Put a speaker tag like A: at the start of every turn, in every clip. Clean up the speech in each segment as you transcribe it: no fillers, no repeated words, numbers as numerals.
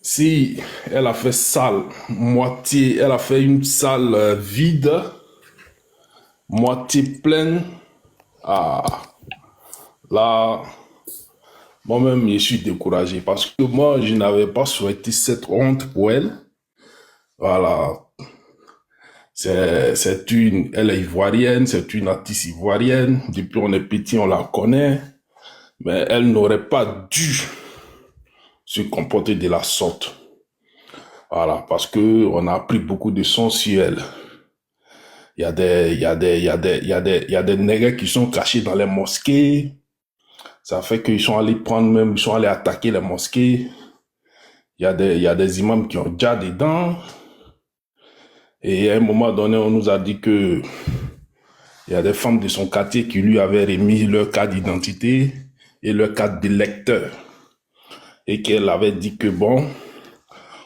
A: Si elle a fait salle, moitié, elle a fait une salle vide, moitié pleine, ah, là, moi-même, je suis découragé parce que moi, je n'avais pas souhaité cette honte pour elle. Voilà. Elle est ivoirienne, c'est une artiste ivoirienne. Depuis on est petit, on la connaît. Mais elle n'aurait pas dû se comporter de la sorte. Voilà, parce que on a appris beaucoup de sons sur elle. Il y a des nègres qui sont cachés dans les mosquées. Ça fait qu'ils sont allés ils sont allés attaquer les mosquées. Il y a des imams qui ont déjà dedans. Et à un moment donné, on nous a dit que il y a des femmes de son quartier qui lui avaient remis leur carte d'identité et leur carte d'électeur. Et qu'elle avait dit que bon,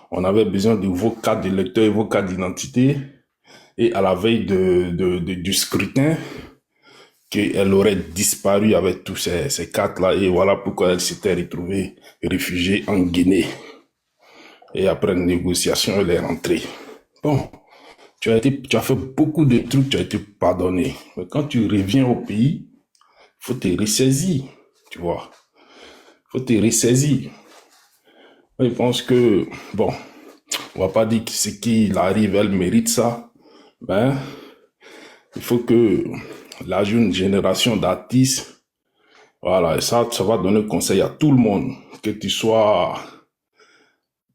A: on avait besoin de vos cartes d'électeur et vos cartes d'identité. Et à la veille du scrutin, qu'elle aurait disparu avec tous ces cartes-là. Et voilà pourquoi elle s'était retrouvée réfugiée en Guinée. Et après une négociation, elle est rentrée. Bon, tu as fait beaucoup de trucs, tu as été pardonné. Mais quand tu reviens au pays, il faut te ressaisir, tu vois. Il faut te ressaisir. Je pense que, bon, on va pas dire que ce qu'il arrive, elle mérite ça. Mais il faut que la jeune génération d'artistes, voilà, et ça va donner conseil à tout le monde, que tu sois,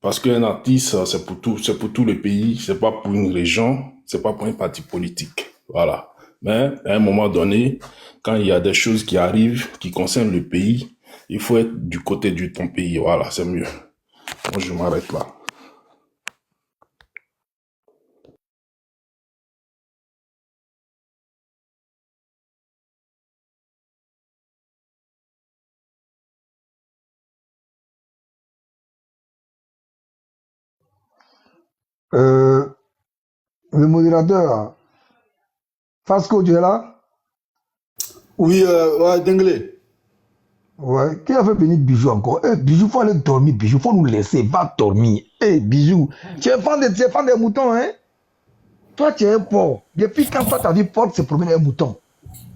A: parce qu'un artiste, c'est pour tout le pays, c'est pas pour une région, c'est pas pour un parti politique, voilà. Mais à un moment donné, quand il y a des choses qui arrivent, qui concernent le pays, il faut être du côté de ton pays, voilà, c'est mieux. Moi, je m'arrête là.
B: Euh, le modérateur, Fasco, tu es là?
C: Oui, ouais, Denglé.
B: Ouais. Qui a fait venir Bijou encore? Eh, Bijou, faut aller dormir. Bijou, faut nous laisser. Va dormir. Eh, Bijou, tu es fan des moutons, hein? Toi, tu es un porc. Depuis quand toi, ta vie porte se promener un mouton?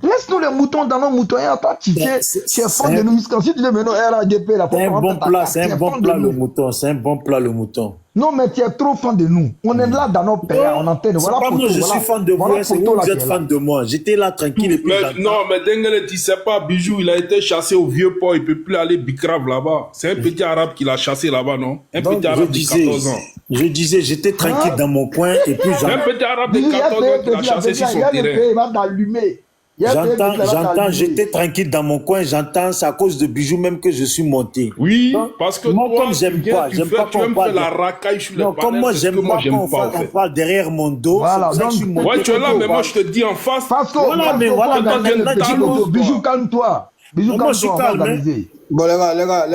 B: Laisse-nous les moutons dans nos moutons. Et toi, tu es fan de nous. Quand si tu dis maintenant RADP, là,
C: C'est un bon plat, c'est un
B: tu es
C: bon
B: fan de
C: plat le
B: nous.
C: mouton, c'est un bon plat le mouton.
B: Non, mais tu es trop fan de nous. On est là dans nos pays, on entend.
C: C'est
B: Voilà
C: pas moi,
B: photo,
C: je suis fan de vous,
B: voilà
C: c'est
B: photo
C: vous,
B: là
C: vous
B: qui
C: êtes
B: est là.
C: fan de moi. J'étais là tranquille et puis
A: Mais,
C: j'entends.
A: non, mais Dengele, tu sais pas, Bijou, il a été chassé au vieux port, il peut plus aller Bikrave là-bas. C'est un petit arabe qui l'a chassé là-bas, non? Un
C: Donc,
A: petit arabe de 14 ans.
C: j'étais tranquille
B: Hein?
C: dans mon coin et puis
A: C'est un petit arabe de
B: Bijou, il y a
A: 14 ans qui l'a chassé sur
B: il
A: son
B: y a le
A: terrain.
B: pays, il va t'allumer. Il y a le pays, il va t'allumer.
C: j'étais tranquille dans mon coin, j'entends, c'est à cause de Bijoux même que je suis monté.
A: Oui,
C: Donc,
A: parce que
C: moi,
A: toi,
C: comme j'aime
A: tu
C: pas,
A: tu
C: j'aime pas
A: tu
C: qu'on
A: aimes
C: parle
A: faire la
C: de...
A: racaille sur les
C: Non, comme
A: panels,
C: moi,
A: c'est ce que
C: j'aime
A: moi,
C: pas
A: j'aime pas, en
C: qu'on
A: fait.
C: parle derrière mon dos, c'est
B: Voilà,
C: pour ça que je
B: donc,
C: suis monté.
A: Ouais, tu es là,
C: comme
A: mais moi,
C: toi.
A: je te dis en face.
B: Fasco,
C: Voilà, mais voilà,
A: Quand tu viens de
B: petit
A: ta
B: moto.
A: annonce,
B: Bijou,
A: toi.
B: calme-toi. Bijou,
C: Non, moi, je suis
B: calme-toi, on va
C: calme, hein.
B: organiser.
C: Bon,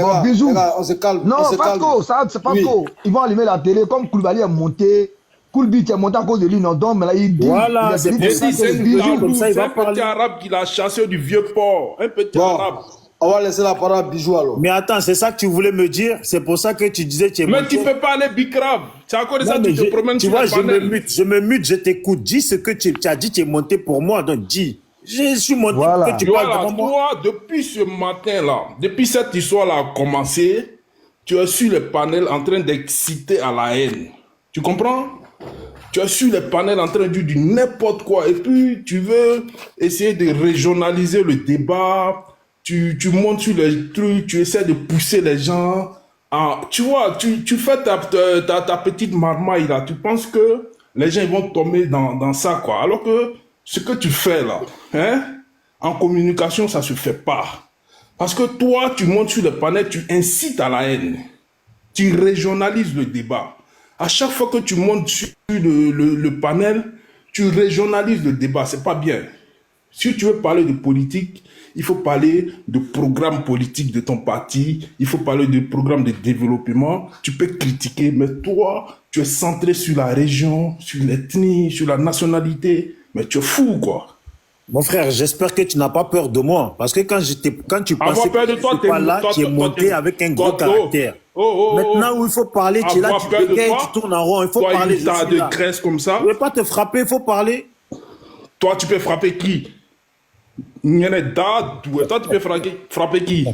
B: Bon, bisous.
C: les gars, on se calme,
B: Non,
C: on se calme.
B: Fasco, ça, c'est Fasco.
C: Oui.
B: Ils vont allumer la télé, comme Koulibaly est monté. Koulibaly est monté à cause de lui, non, donc, mais là, il dit,
C: Voilà,
B: il est
C: c'est
B: venu
C: pour
A: J'ai
B: de
C: ça
A: dit,
C: que
A: c'est
C: je
A: un
C: te dis
B: Bijou.
C: comme ça, il
A: c'est
C: va
A: un petit
C: parler.
A: arabe qui l'a chassé du vieux port. Un petit
C: Bon,
A: arabe.
C: on va laisser la parole à Bijou alors. Mais attends, c'est ça que tu voulais me dire? C'est pour ça que tu disais que tu es
A: Mais
C: monté.
A: tu peux pas aller Bikrave. C'est à cause de ça que tu te promènes
C: tu
A: sur
C: vois,
A: les panels.
C: je me mute, je t'écoute. Dis ce que tu as dit, tu es monté pour moi, donc dis. Je suis monté
B: Voilà.
C: pour que tu parles
A: Voilà,
C: devant moi.
A: toi, depuis ce matin-là, depuis cette histoire-là a commencé, tu es sur les panels en train d'exciter à la haine. Tu comprends? Tu es sur les panels en train de dire du n'importe quoi. Et puis, tu veux essayer de régionaliser le débat. Tu montes sur les trucs, tu essaies de pousser les gens. Tu vois, tu fais ta petite marmaille là. Tu penses que les gens ils vont tomber dans ça, quoi. Alors que ce que tu fais là, hein, en communication, ça se fait pas. Parce que toi, tu montes sur les panels, tu incites à la haine. Tu régionalises le débat. À chaque fois que tu montes sur le panel, tu régionalises le débat. C'est pas bien. Si tu veux parler de politique, il faut parler de programme politique de ton parti, il faut parler de programme de développement. Tu peux critiquer, mais toi, tu es centré sur la région, sur l'ethnie, sur la nationalité. Mais tu es fou, quoi.
C: Mon frère, j'espère que tu n'as pas peur de moi. Parce que quand tu
A: Avoir
C: pensais
A: peur
C: que
A: de
C: je
A: toi,
C: suis pas là, tu es monté avec un gros caractère. Maintenant où il faut parler, tu es là,
A: Avoir
C: tu
A: peur de
C: bégayes,
A: toi,
C: tu tournes en rond. Il faut
A: toi,
C: parler,
A: une
C: je
A: tas
C: suis
A: de
C: là.
A: graisse comme ça.
C: Je ne vais pas te frapper, il faut parler.
A: Toi, tu peux frapper qui? Toi, tu peux frapper qui?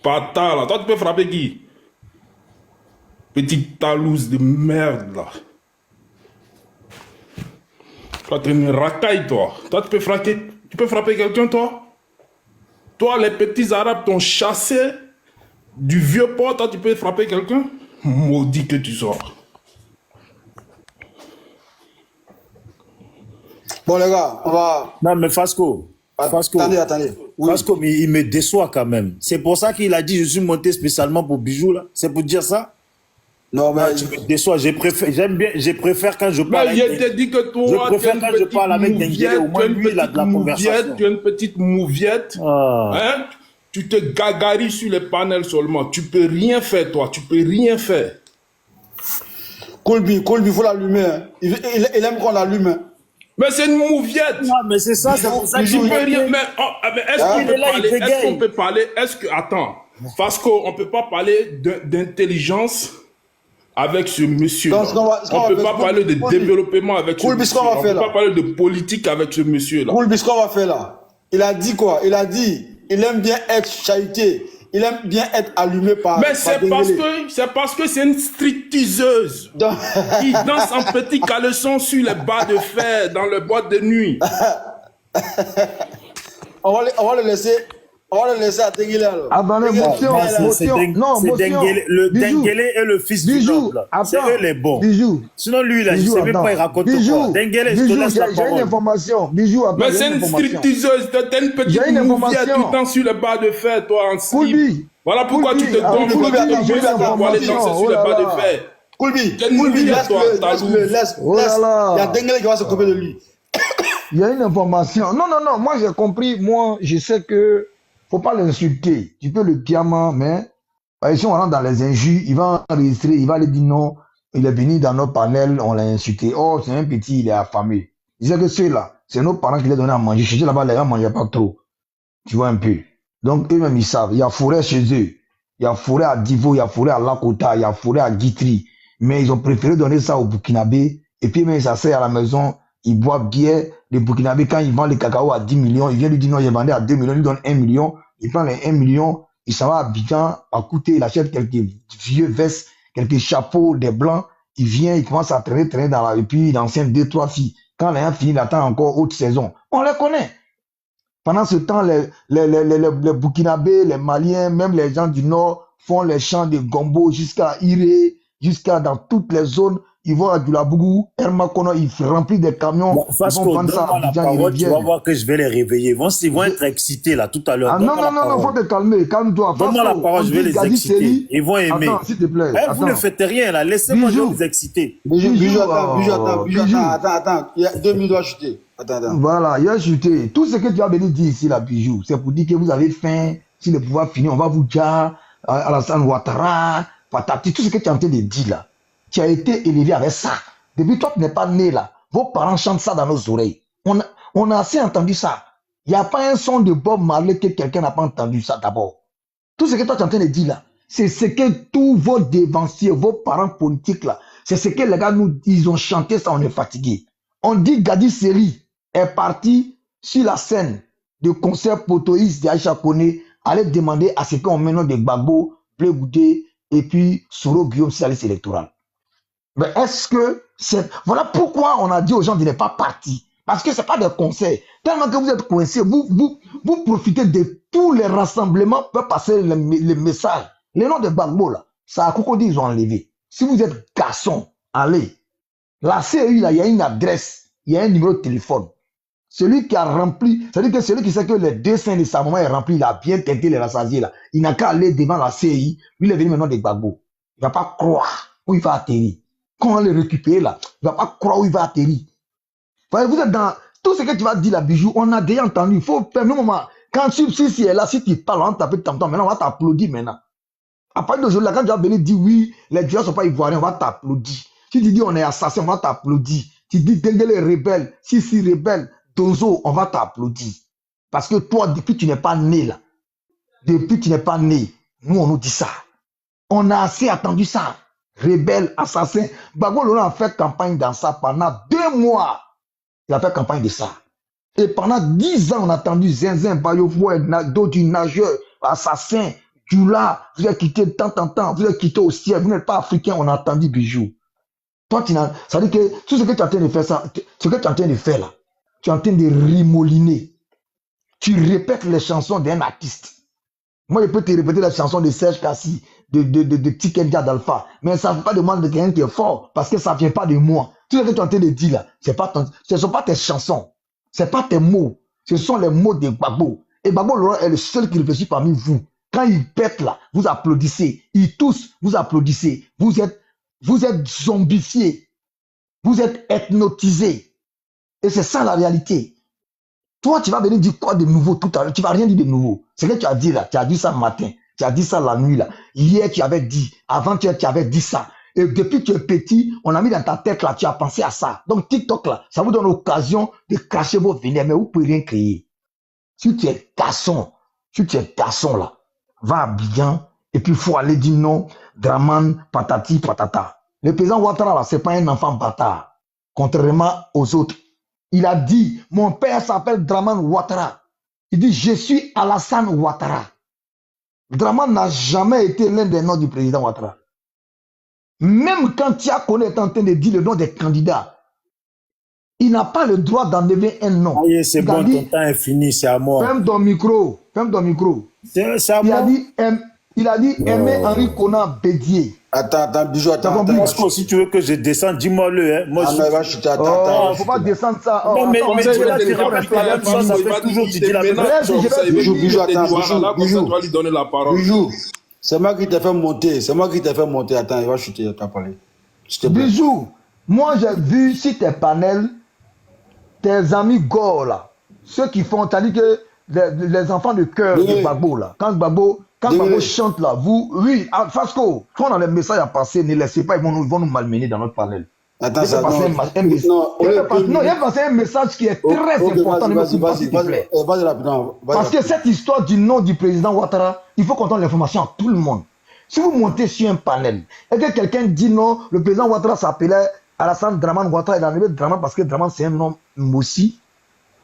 A: Pata, là. Toi, tu peux frapper qui? Petite talouse de merde, là. Toi, tu es une racaille, toi. Toi, tu peux frapper quelqu'un, toi? Toi, les petits arabes t'ont chassé du vieux port, toi, tu peux frapper quelqu'un? Maudit que tu sors.
D: Bon, les gars, on va.
C: Non, mais Fasco,
D: Attendez. Oui.
C: Fasco, mais il me déçoit quand même. C'est pour ça qu'il a dit je suis monté spécialement pour Bijou, là. C'est pour dire ça?
D: Non, mais.
C: Tu me déçois. Je préfère quand je parle
A: Mais
C: avec
A: je te dis que toi,
C: Je
A: tu es
C: préfère
A: une
C: quand je
A: petite
C: parle avec Denguele, au moins lui, il a de la conversation.
A: Tu es une petite mouviette.
C: Ah.
A: Hein? Tu te gagaris sur les panels seulement. Tu peux rien faire, toi. Tu peux rien faire.
D: Colby, il faut l'allumer. Hein. Il aime qu'on l'allume. Hein.
A: Mais c'est une mouviette.
C: Non, mais c'est ça, c'est pour ça que
A: Tu
C: je
A: peux rien. Mais est-ce qu'on
C: il
A: peut
C: est là, il
A: parler? Est-ce
C: bégaye.
A: qu'on peut parler? Attends. Parce qu'on peut pas parler d'intelligence avec ce monsieur.
D: Donc, ce qu'on va
A: On peut
D: faire,
A: pas parler de
D: Colby,
A: développement avec ce
D: Colby, ce
A: monsieur.
D: qu'on va
A: On
D: faire
A: peut
D: là.
A: pas parler de politique avec ce monsieur là.
D: Colby, ce qu'on va faire là. Il a dit quoi? Il a dit, il aime bien être chahuté. Il aime bien être allumé par.
A: Mais c'est parce que c'est une stripteaseuse
D: Donc-
A: qui danse en petit caleçon sur les bas de fer dans le boîte de nuit.
D: on va le laisser. On va le laisser à Denguele alors.
B: Attendez,
D: Denguele,
B: motion,
D: là, là.
B: motion. Non,
C: c'est
B: motion.
C: Denguele, le
B: Bijou.
C: Denguele est le fils du
B: Bijou,
C: noble.
B: attends.
C: C'est eux les bons.
B: Bijou.
C: Sinon lui, là, je
B: Bijou,
C: sais même
B: attends.
C: pas, il raconte
B: Bijou,
C: quoi. Denguele, je te
B: Bijou,
C: laisse la
B: j'ai une
C: parole.
B: information. Bijou, attends.
A: Mais
B: j'ai
A: c'est une
B: information.
A: stripteaseuse, t'es une petite
B: J'ai une
A: mouviette
B: information.
A: qui danse sur les bas de fer, toi, en slip.
B: Colby.
A: Voilà pourquoi tu te
B: Colby,
A: donnes
D: Colby,
A: pour
D: j'ai une
A: aller danser
B: information.
A: sur
B: Oh
A: les
B: là
A: bas
B: là.
A: de fer.
D: Colby,
A: Quelle mouviette, toi, ta louve.
D: laisse.
B: Oh là là.
D: Il y a Denguele qui va s'occuper de lui.
B: Il y a une information. Non. Moi, j'ai compris. Moi, je sais que faut pas l'insulter. Tu peux le piamant, mais si on rentre dans les injures, il va enregistrer, il va aller dire non. Il est venu dans nos panels, on l'a insulté. Oh, c'est un petit, il est affamé. Je sais que ceux-là, c'est nos parents qui les donné à manger. Chez eux, là-bas, les gens ne mangeaient pas trop. Tu vois un peu. Donc, eux-mêmes, ils savent. Il y a forêt chez eux. Il y a forêt à Divo, il y a forêt à Lakota, il y a forêt à Guitry. Mais ils ont préféré donner ça aux Burkinabés. Et puis, même, ils s'asseyent à la maison, ils boivent bien. Les Burkinabés, quand ils vendent les cacao à 10 millions, ils viennent lui dire non, il vendait à 2 millions, il lui donne 1 million. Il prend les 1 million, il s'en va à Abidjan, à coûter, il achète quelques vieux vestes, quelques chapeaux, des blancs. Il vient, il commence à traîner dans la, et puis il enseigne 2, 3 filles. Quand les gens finissent, il attend encore haute saison. On les connaît. Pendant ce temps, les Burkinabés, les Maliens, même les gens du Nord font les champs de gombo jusqu'à Iré, jusqu'à dans toutes les zones. Ils vont à Djoulabougou, Hermakono, ils remplissent des camions.
C: Bon,
B: Ils
C: Fasco,
B: vont vendre ça à
C: donne-moi la
B: Abidjan, ils
C: parole, tu vas
B: reviennent.
C: voir que je vais les réveiller. Ils vont être excités là tout à l'heure.
B: Ah non,
C: Donne-moi la
B: faut
C: parole.
B: te calmer, calme-toi.
C: Donne-moi la
B: Fasco,
C: parole,
B: on
C: je vais
B: dit
C: les
B: Gadi
C: exciter.
B: Seli.
C: Ils vont aimer.
B: Attends, s'il te plaît.
C: Vous ne
B: Attends.
C: faites rien là, laissez-moi
B: Bijou.
C: vous exciter.
D: Bijou,
B: Bijou.
D: attends. Il y a 2 minutes doit chuter. Attends.
B: Voilà, il a chuté. Tout ce que tu as venu dire ici, là, Bijou, c'est pour dire que vous avez faim. Si le pouvoir finit, on va vous dire, Alassane Ouattara, patati, tout ce que tu es en train de dire là. Tu as été élevé avec ça. Depuis toi, tu n'es pas né là. Vos parents chantent ça dans nos oreilles. On a assez entendu ça. Il n'y a pas un son de Bob Marley que quelqu'un n'a pas entendu ça d'abord. Tout ce que toi, tu es en train de dire là, c'est ce que tous vos dévanciers, vos parents politiques là, c'est ce que les gars nous, ils ont chanté ça, on est fatigué. On dit Gadi Seri est parti sur la scène de concert Potoïs d'Aïcha Kone, aller demander à ce qu'on mène des Gbagbo, Blé Goudé et puis Soro Guillaume sur la liste électorale. Mais est-ce que c'est... Voilà pourquoi on a dit aux gens de ne pas partir. Parce que ce n'est pas des concerts. Tellement que vous êtes coincés, vous profitez de tous les rassemblements pour passer les messages. Les noms de Gbagbo, là, ça a Cocody, ils ont enlevé. Si vous êtes garçon, allez. La CEI, là, il y a une adresse, il y a un numéro de téléphone. Celui qui a rempli, c'est-à-dire que celui qui sait que le dessin de sa maman est rempli, il a bien teinté les rassasiés, là. Il n'a qu'à aller devant la CEI, lui, il est venu maintenant de Gbagbo. Il ne va pas croire où il va atterrir. Quand on le récupère là, il ne va pas croire où il va atterrir. Vous êtes dans tout ce que tu vas dire là, Bijou, on a déjà entendu. Il faut faire un moment. Quand si est là, si tu parles, on va taper tam-tam. Maintenant, on va t'applaudir maintenant. À partir d'aujourd'hui, quand tu vas venir dire oui, les Dieux ne sont pas ivoiriens, on va t'applaudir. Si tu dis on est assassin, on va t'applaudir. Tu dis Denguele est rebelle, si rebelle, Tonzo, on va t'applaudir. Parce que toi, depuis que tu n'es pas né là, depuis que tu n'es pas né, nous on nous dit ça. On a assez attendu ça. Rebelle, assassin. Gbagbo Laurent a fait campagne dans ça pendant 2 mois. Il a fait campagne de ça. Et pendant 10 ans, on a attendu Zinzin, Bayofo, d'autres nageurs, assassin, Djoula, vous êtes quitté de temps en temps, vous êtes quitté au ciel, vous n'êtes pas africain, on a attendu Bijou. Toi, ça veut dire que tout ce que tu es en train de faire, ça, ce que tu es en train de faire là, tu es en train de rimoliner. Tu répètes les chansons d'un artiste. Moi, je peux te répéter les chansons de Serge Kassi, de Tikenja d'Alpha, mais ça ne fait pas de moi de quelqu'un qui est fort, parce que ça ne vient pas de moi. Tout ce que tu es en train de dire là, ce ne sont pas tes chansons. Ce ne sont pas tes mots, ce sont les mots de Gbagbo. Et Gbagbo Laurent est le seul qui réfléchit parmi vous. Quand il pète là, vous applaudissez. Ils tous, vous applaudissez. Vous êtes zombifiés. Vous êtes ethnotisés. Et c'est ça la réalité. Toi, tu vas venir dire quoi de nouveau tout à l'heure? Tu ne vas rien dire de nouveau. Ce que tu as dit là, tu as dit ça le matin. Tu as dit ça la nuit là. Hier, tu avais dit. Avant-hier, tu avais dit ça. Et depuis que tu es petit, on a mis dans ta tête là, tu as pensé à ça. Donc TikTok là, ça vous donne l'occasion de cacher vos vénères, mais vous ne pouvez rien créer. Si tu es garçon là, va bien, et puis il faut aller dire non, Draman, patati, patata. Le président Ouattara là, c'est pas un enfant bâtard. Contrairement aux autres. Il a dit, mon père s'appelle Draman Ouattara. Il dit, je suis Alassane Ouattara. Draman n'a jamais été l'un des noms du président Ouattara. Même quand Tiakoné est en train de dire le nom des candidats, il n'a pas le droit d'enlever un nom.
C: Allez, c'est bon, ton temps est fini, c'est à moi.
B: Ferme ton micro.
C: C'est à moi.
B: Il a dit aimer Henri Konan Bédier.
D: Attends, Bijou, attends.
C: Parce que si tu veux que je descende, dis-moi-le. Hein. Moi,
D: mais va chuter, attends.
B: Faut pas descendre ça.
C: Non, mais tu es là, tu répètes la même chose, ça fait toujours, tu dis la même chose.
D: Bijou, attends, Bijou. C'est moi qui t'ai fait monter. Attends, il va chuter, attends, parler.
B: Bijou, moi j'ai vu sur tes panels, tes amis Gore là, ceux qui font, c'est-à-dire que les enfants de cœur de Gbagbo là, quand Gbagbo chante là, oui, Fasco, quand on a les messages à passer, ne laissez pas, ils vont nous malmener dans notre panel.
D: Attends, ça
B: il a passé un message qui est très important.
D: Vas-y rapidement.
B: Parce que cette histoire du nom du président Ouattara, il faut qu'on donne l'information à tout le monde. Si vous montez sur un panel et que quelqu'un dit non, le président Ouattara s'appelait Alassane Draman Ouattara, il a enlevé Draman parce que Draman c'est un nom aussi.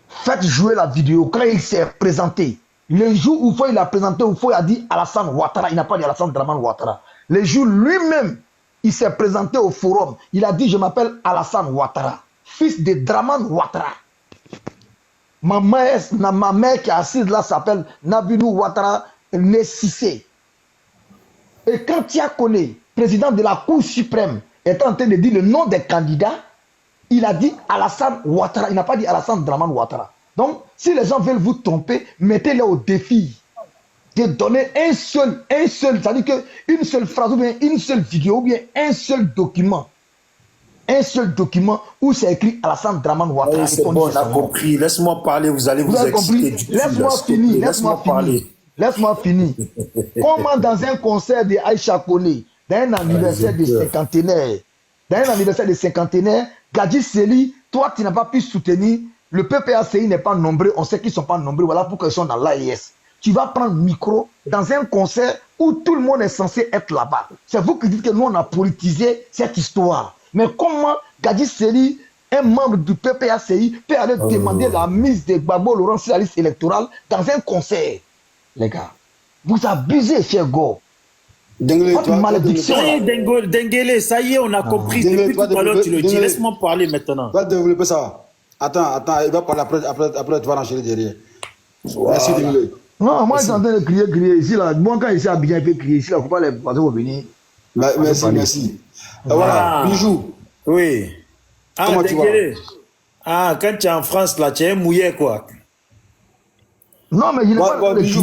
B: Faites jouer la vidéo quand il s'est présenté. Le jour où il a présenté, où il a dit Alassane Ouattara, il n'a pas dit Alassane Draman Ouattara. Le jour lui-même, il s'est présenté au forum. Il a dit, je m'appelle Alassane Ouattara, fils de Draman Ouattara. Ma mère qui est assise là s'appelle Nabilou Ouattara Nessissé. Et quand Tiakoné, président de la Cour suprême, est en train de dire le nom des candidats, il a dit Alassane Ouattara. Il n'a pas dit Alassane Draman Ouattara. Donc, si les gens veulent vous tromper, mettez-les au défi de donner un seul, c'est-à-dire qu'une seule phrase, ou bien une seule vidéo, ou bien un seul document où c'est écrit Alassane Draman Ouattara.
C: C'est bon, on a compris. Laisse-moi parler, vous allez vous exciter du cul.
B: Laisse-moi finir. Comment dans un concert de Aïcha Kone, dans un anniversaire de cinquantenaire, Gadji Seli, toi tu n'as pas pu soutenir, le PPACI n'est pas nombreux, on sait qu'ils ne sont pas nombreux, voilà pourquoi ils sont dans l'AIS. Tu vas prendre le micro dans un concert où tout le monde est censé être là-bas. C'est vous qui dites que nous on a politisé cette histoire. Mais comment Gadji Seli, un membre du PPACI, peut aller demander la mise de Gbagbo Laurent sur la liste électorale dans un concert? Les gars, vous abusez, cher Go. Votre malédiction.
C: Dengele, ça y est, on a compris. Depuis tout à l'heure, tu le dis. Laisse-moi parler maintenant.
D: Va développer ça. Attends, il va parler après tu vas enchaîner derrière. Merci Dengele.
B: Non, moi, je suis en train de crier ici, là. Moi, quand ici, Abidjan, il peut crier ici, là. Il ne faut pas les passer pour venir.
D: Merci. Voilà, Bijou.
C: Oui.
D: Comment tu vas?
C: Quand tu es en France, là, tu es mouillé, quoi.
B: Non, mais il n'est pas Bijou.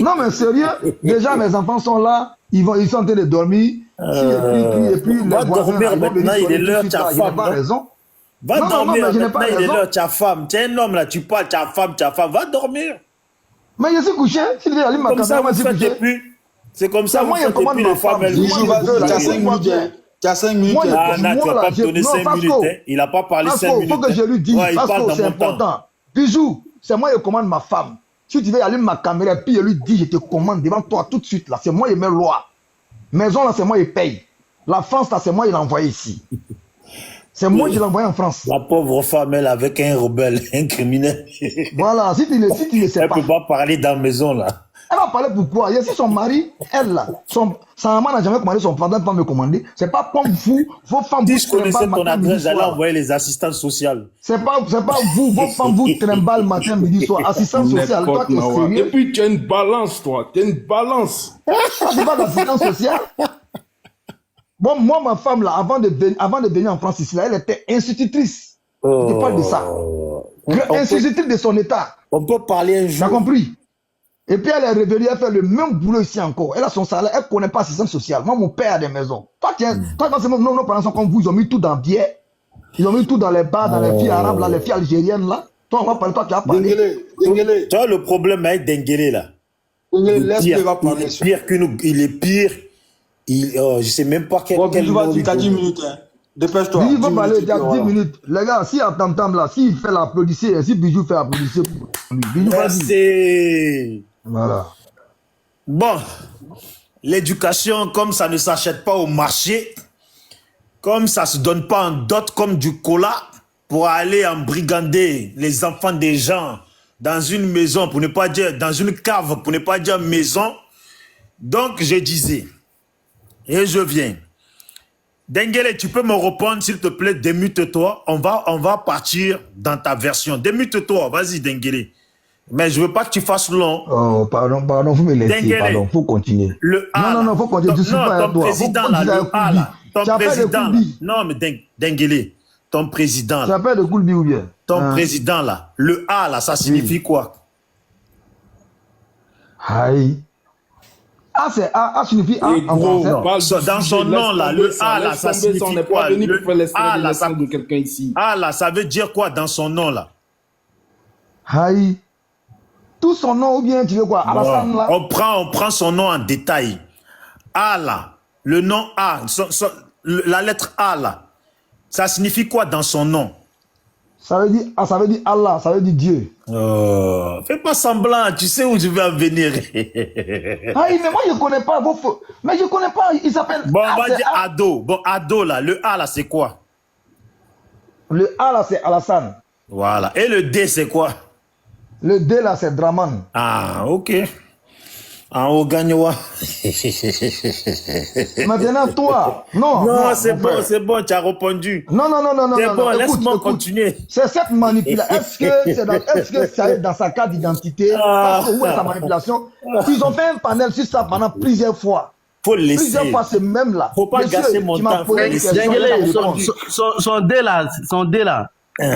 B: Non, mais sérieux, déjà, mes enfants sont là. Ils sont en train de dormir. Et puis,
C: va dormir maintenant, il est l'heure, tu as femme.
B: Il n'a pas raison.
C: Va dormir, maintenant il est l'heure, tu as femme. Tu es un homme là, tu parles, tu as femme, va dormir.
B: Mais je suis couché.
C: Comme ça, vous faites depuis. C'est comme ça, vous faites depuis les femmes.
D: Bijou, vas-y, tu as 5 minutes. Tu as 5 minutes.
B: Moi,
C: Ah, non, tu vas pas me donner 5 minutes. Hein. Il n'a pas parlé 5 minutes.
B: Il faut que je lui dise.
C: Ouais, il parle dans
B: c'est
C: mon temps.
B: important. Bijou, c'est moi qui commande ma femme. Si tu veux allumer ma caméra, puis je lui dis, je te commande devant toi tout de suite. Là, c'est moi qui mets loi. Maison, là, c'est moi qui paye. La France, là, c'est moi qui l'ai envoyé ici. C'est moi qui l'ai envoyé en France.
C: La pauvre femme, elle, avec un rebelle, un criminel.
B: Voilà, si tu ne sais
C: Elle
B: pas.
C: ne peut pas parler dans la maison, là.
B: Elle va parler pourquoi. Il y a son mari, elle là, sa maman n'a jamais commandé, son père pas me commander. C'est pas comme vous, vos femmes.
C: Si je connaissais ton adresse, j'allais envoyer les assistantes sociales.
B: C'est pas vous, vos femmes vous trimballent matin, midi, soir. Assistante sociale, toi tu es sérieux.
A: Et puis tu as une balance, toi. Tu as une balance.
B: Ça, c'est pas d'assistance sociale. Bon, moi, ma femme là, avant de venir en France ici, là, elle était institutrice. Je te parle de ça. Institutrice de son état.
C: On peut parler un jour.
B: Tu as compris? Et puis elle est revenue, elle fait le même boulot ici encore. Elle a son salaire, elle ne connaît pas l'assistance sociale. Moi, mon père a des maisons. Toi, tiens, toi, nos parents sont comme vous, ils ont mis tout dans le biais. Ils ont mis tout dans les bars, dans les filles arabes, là, les filles algériennes, là. Toi, on va parler, toi, tu as parlé.
D: Dengele.
C: Tu vois le problème avec Dengele, là.
D: Laisse-le, va parler.
C: Il est pire que nous. Il est pire. Je ne sais même pas quel
D: Bon,
C: quel
D: tu
C: mot
D: as
C: il
D: 10
C: faut.
D: minutes. Hein. Dépêche-toi.
B: Il va parler, il y a 10
D: voilà.
B: minutes. Les gars, si à Tam-Tam, là, s'il fait l'applaudissement, si Bijou fait l'applaudissement pour lui, Bijou va dire.
C: Merci.
B: Voilà.
C: Bon, l'éducation, comme ça ne s'achète pas au marché, comme ça ne se donne pas en dot comme du cola, pour aller embrigander les enfants des gens dans une maison, pour ne pas dire, dans une cave, pour ne pas dire maison. Donc, je disais, et je viens. Dengele, tu peux me répondre, s'il te plaît, démute-toi. On va partir dans ta version. Démute-toi, vas-y, Dengele. Mais je ne veux pas que tu fasses long.
B: Oh, pardon, vous me laissez,
C: Dengele.
B: pardon, faut continuer.
C: Le A.
B: Non, faut continuer. Je suis pas avec
C: ton
B: toi.
C: président là, le A là. Ton président là. Non, mais Dengele, ton président
B: Tu
C: là.
B: appelles de Koulbi ou bien?
C: Ton président là. Le A là, ça signifie quoi?
B: Aïe. A, c'est A signifie A en français.
C: Dans son nom là, le A là, ça signifie quoi? Le A là, ça
A: de quelqu'un ici.
C: A là, ça veut dire quoi dans son nom là?
B: Aïe. Tout son nom ou bien tu veux quoi? Alassane là?
C: On prend son nom en détail. A là, le nom A, la lettre A là, ça signifie quoi dans son nom?
B: Ça veut dire Allah, ça veut dire Dieu.
C: Fais pas semblant, tu sais où je vais en venir.
B: Aïe, mais moi je connais pas vos feux. Mais je connais pas, il s'appelle.
C: Bon, on va dire Ado. Bon, Ado là, le A là, c'est quoi?
B: Le A là, c'est Alassane.
C: Voilà. Et le D, c'est quoi?
B: Le D là, c'est Draman.
C: Ah, ok. En haut, Gagnoua.
B: Maintenant, toi. Non,
C: c'est bon, tu as répondu.
B: Non.
C: C'est bon, laisse-moi
B: écoute,
C: continuer.
B: C'est cette manipulation. Est-ce que c'est dans sa carte d'identité? Parce que où est sa manipulation? Ils ont fait un panel sur ça pendant plusieurs fois.
C: Faut le laisser.
B: Plusieurs fois, c'est même là.
C: Faut pas gasser mon temps.
E: Son D là,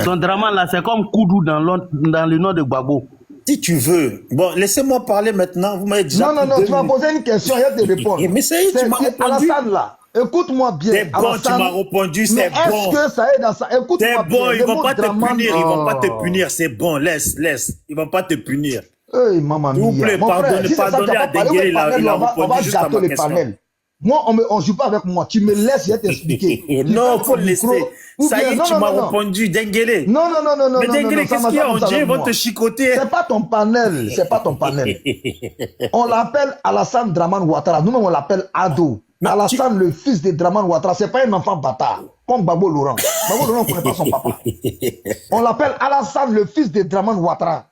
E: son Draman là, c'est comme Koudou dans le nom de Gbagbo.
C: Si tu veux. Bon, laissez-moi parler maintenant. Vous m'avez déjà.
B: Non, tu m'as posé une question, il y a des réponses.
C: Mais ça y est, tu m'as répondu.
B: Alassane là, écoute-moi bien.
C: C'est bon, tu m'as répondu, c'est bon.
B: Est-ce que ça est dans ça? Écoute-moi
C: bien. C'est bon, ils vont pas te punir, ils vont pas te
B: Oh.
C: punir, c'est bon, laisse. Ils vont pas te punir.
B: Hey, maman
C: S'il vous plaît, pardonnez à Dengele, il a répondu juste à ma question.
B: Moi, on joue pas avec moi. Tu me laisses, je vais t'expliquer.
C: Non, faut le laisser. Ça y est, tu m'as répondu, Dengele.
B: Non.
C: Mais Dengele, qu'est-ce qu'il y a? On dirait qu'ils vont te chicoter.
B: C'est pas ton panel. On l'appelle Alassane Draman Ouattara. Nous-mêmes, on l'appelle Ado. Alassane, le fils de Draman Ouattara, c'est pas un enfant bâtard. Comme Babo Laurent. Babo Laurent ne connaît pas son papa. On l'appelle Alassane, le fils de Draman Ouattara.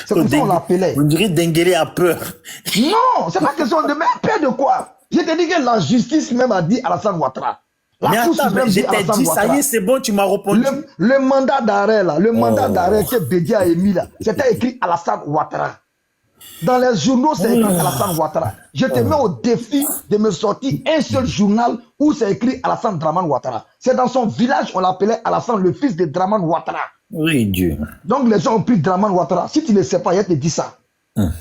B: C'est comme ça qu'on l'appelait.
C: On dirait Dengele a peur.
B: Non, c'est pas question de même peur de quoi. Je t'ai dit que la justice même a dit Alassane Ouattara.
C: Mais attends, je t'ai dit, ça y est, c'est bon, tu m'as répondu.
B: Le mandat d'arrêt là, le mandat d'arrêt que Bédia a émis là, c'était écrit Alassane Ouattara. Dans les journaux, c'est écrit Alassane Ouattara. Je te mets au défi de me sortir un seul journal où c'est écrit Alassane Draman Ouattara. C'est dans son village, on l'appelait Alassane, le fils de Draman Ouattara.
C: Oui, Dieu.
B: Donc les gens ont pris Draman Ouattara. Si tu ne sais pas, je te dis ça.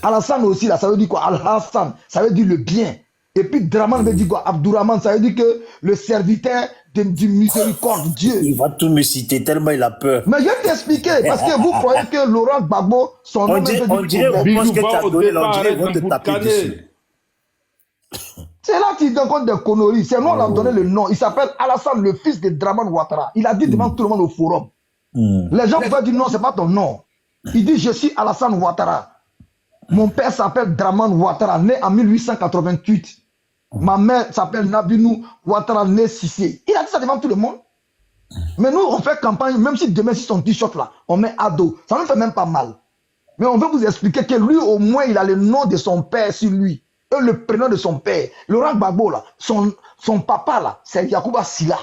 B: Alassane aussi, là, ça veut dire quoi? Al-Hassan, ça veut dire le bien. Et puis Draman veut dire quoi? Abdourahman, ça veut dire que le serviteur du miséricorde, Dieu.
C: Il va tout me citer tellement il a peur.
B: Mais je vais t'expliquer, parce que vous croyez que Laurent Gbagbo, son nom
C: On dirait, on pense que tu as donné, on dirait qu'ils vont te taper dessus.
B: C'est là qu'il rencontre des conneries. C'est nous, on a donné le nom. Il s'appelle Alassane, le fils de Draman Ouattara. Il a dit devant tout le monde au forum. Les gens pouvaient dire non, c'est pas ton nom. Il dit, je suis Alassane Ouattara. Mon père s'appelle Draman Ouattara, né en 1888. Ma mère s'appelle Nabinou Ouattara, né Sissé. Il a dit ça devant tout le monde. Mais nous, on fait campagne, même si demain, si son t-shirt là, on met ado. Ça ne fait même pas mal. Mais on veut vous expliquer que lui, au moins, il a le nom de son père sur lui. Et le prénom de son père. Laurent Gbagbo, là, son papa, là, c'est Yacouba Silla.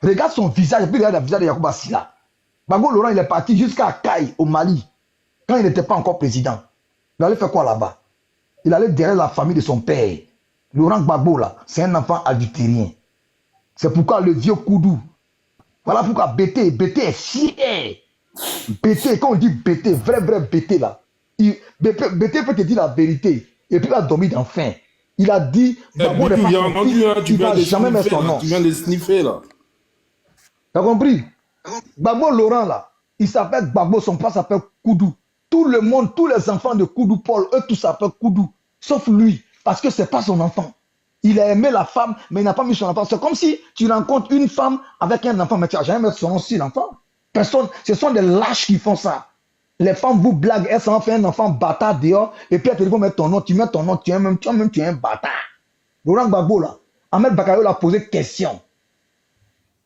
B: Regarde son visage, et puis regarde le visage de Yacouba Silla. Gbagbo Laurent, il est parti jusqu'à Kaï, au Mali, quand il n'était pas encore président. Il allait faire quoi là-bas? Il allait derrière la famille de son père. Laurent Gbagbo, là, c'est un enfant algérien. C'est pourquoi le vieux Koudou, voilà pourquoi BT est fier. BT, quand on dit BT, vrai BT là, BT peut te dire la vérité. Et puis il a dormi d'enfin. Il a dit, Gbagbo n'est pas son fils, il va jamais mettre son nom.
A: Tu viens de sniffer là.
B: Tu as compris? Gbagbo Laurent là, il s'appelle Gbagbo, son père s'appelle Koudou. Tout le monde, tous les enfants de Koudou Paul, eux tous s'appellent Koudou. Sauf lui, parce que c'est pas son enfant. Il a aimé la femme, mais il n'a pas mis son enfant. C'est comme si tu rencontres une femme avec un enfant, mais tu n'as jamais mis son nom sur l'enfant. Personne, ce sont des lâches qui font ça. Les femmes vous blaguent, elles s'en fait un enfant bâtard dehors, et puis elles te disent, mettre ton nom, tu mets ton nom, tu es un bâtard. Laurent Gbagbo là, Ahmed Bakayo l'a posé question.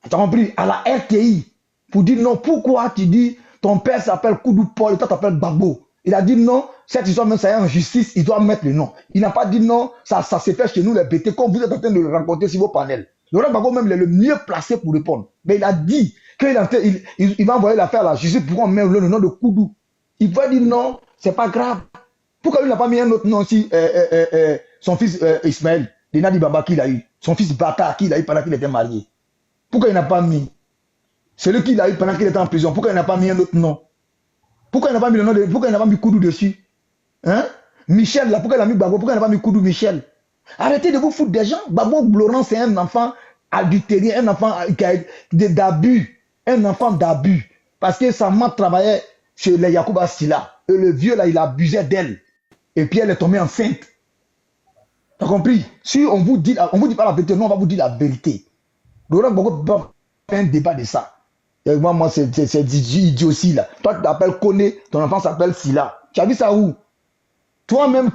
B: Tu as compris? À la RTI, pour dire non, pourquoi tu dis ton père s'appelle Koudou Paul et toi t'appelles Gbagbo? Il a dit non, cette histoire même ça est en justice, il doit mettre le nom. Il n'a pas dit non, ça se fait chez nous les BT, comme vous êtes en train de le rencontrer sur vos panels. Laurent Gbagbo même il est le mieux placé pour répondre. Mais il a dit qu'il va envoyer l'affaire à la justice pour qu'on mette le nom de Koudou. Il va dire non, c'est pas grave. Pourquoi il n'a pas mis un autre nom si son fils Ismaël, le Nadi Baba qu'il a eu, son fils Bata qu'il a eu pendant qu'il était marié? Pourquoi il n'a pas mis celui qu'il a eu pendant qu'il était en prison? Pourquoi il n'a pas mis un autre nom? Pourquoi il n'a pas mis le nom de, pourquoi il n'a pas mis Koudou dessus? Hein? Michel, là, pourquoi il a mis Gbagbo? Pourquoi il n'a pas mis Koudou Michel? Arrêtez de vous foutre des gens. Gbagbo Laurent, c'est un enfant adultéré, un enfant d'abus. Un enfant d'abus. Parce que sa maman travaillait chez les Yacouba Silla. Et le vieux, là, il abusait d'elle. Et puis elle est tombée enceinte. T'as compris? Si on vous dit pas la vérité, non, on va vous dire la vérité. Laurent Gbagbo peut faire un débat de ça. Et moi, c'est idiotie là. Toi, tu t'appelles Koné, ton enfant s'appelle Silla. Tu as vu ça où? Toi-même,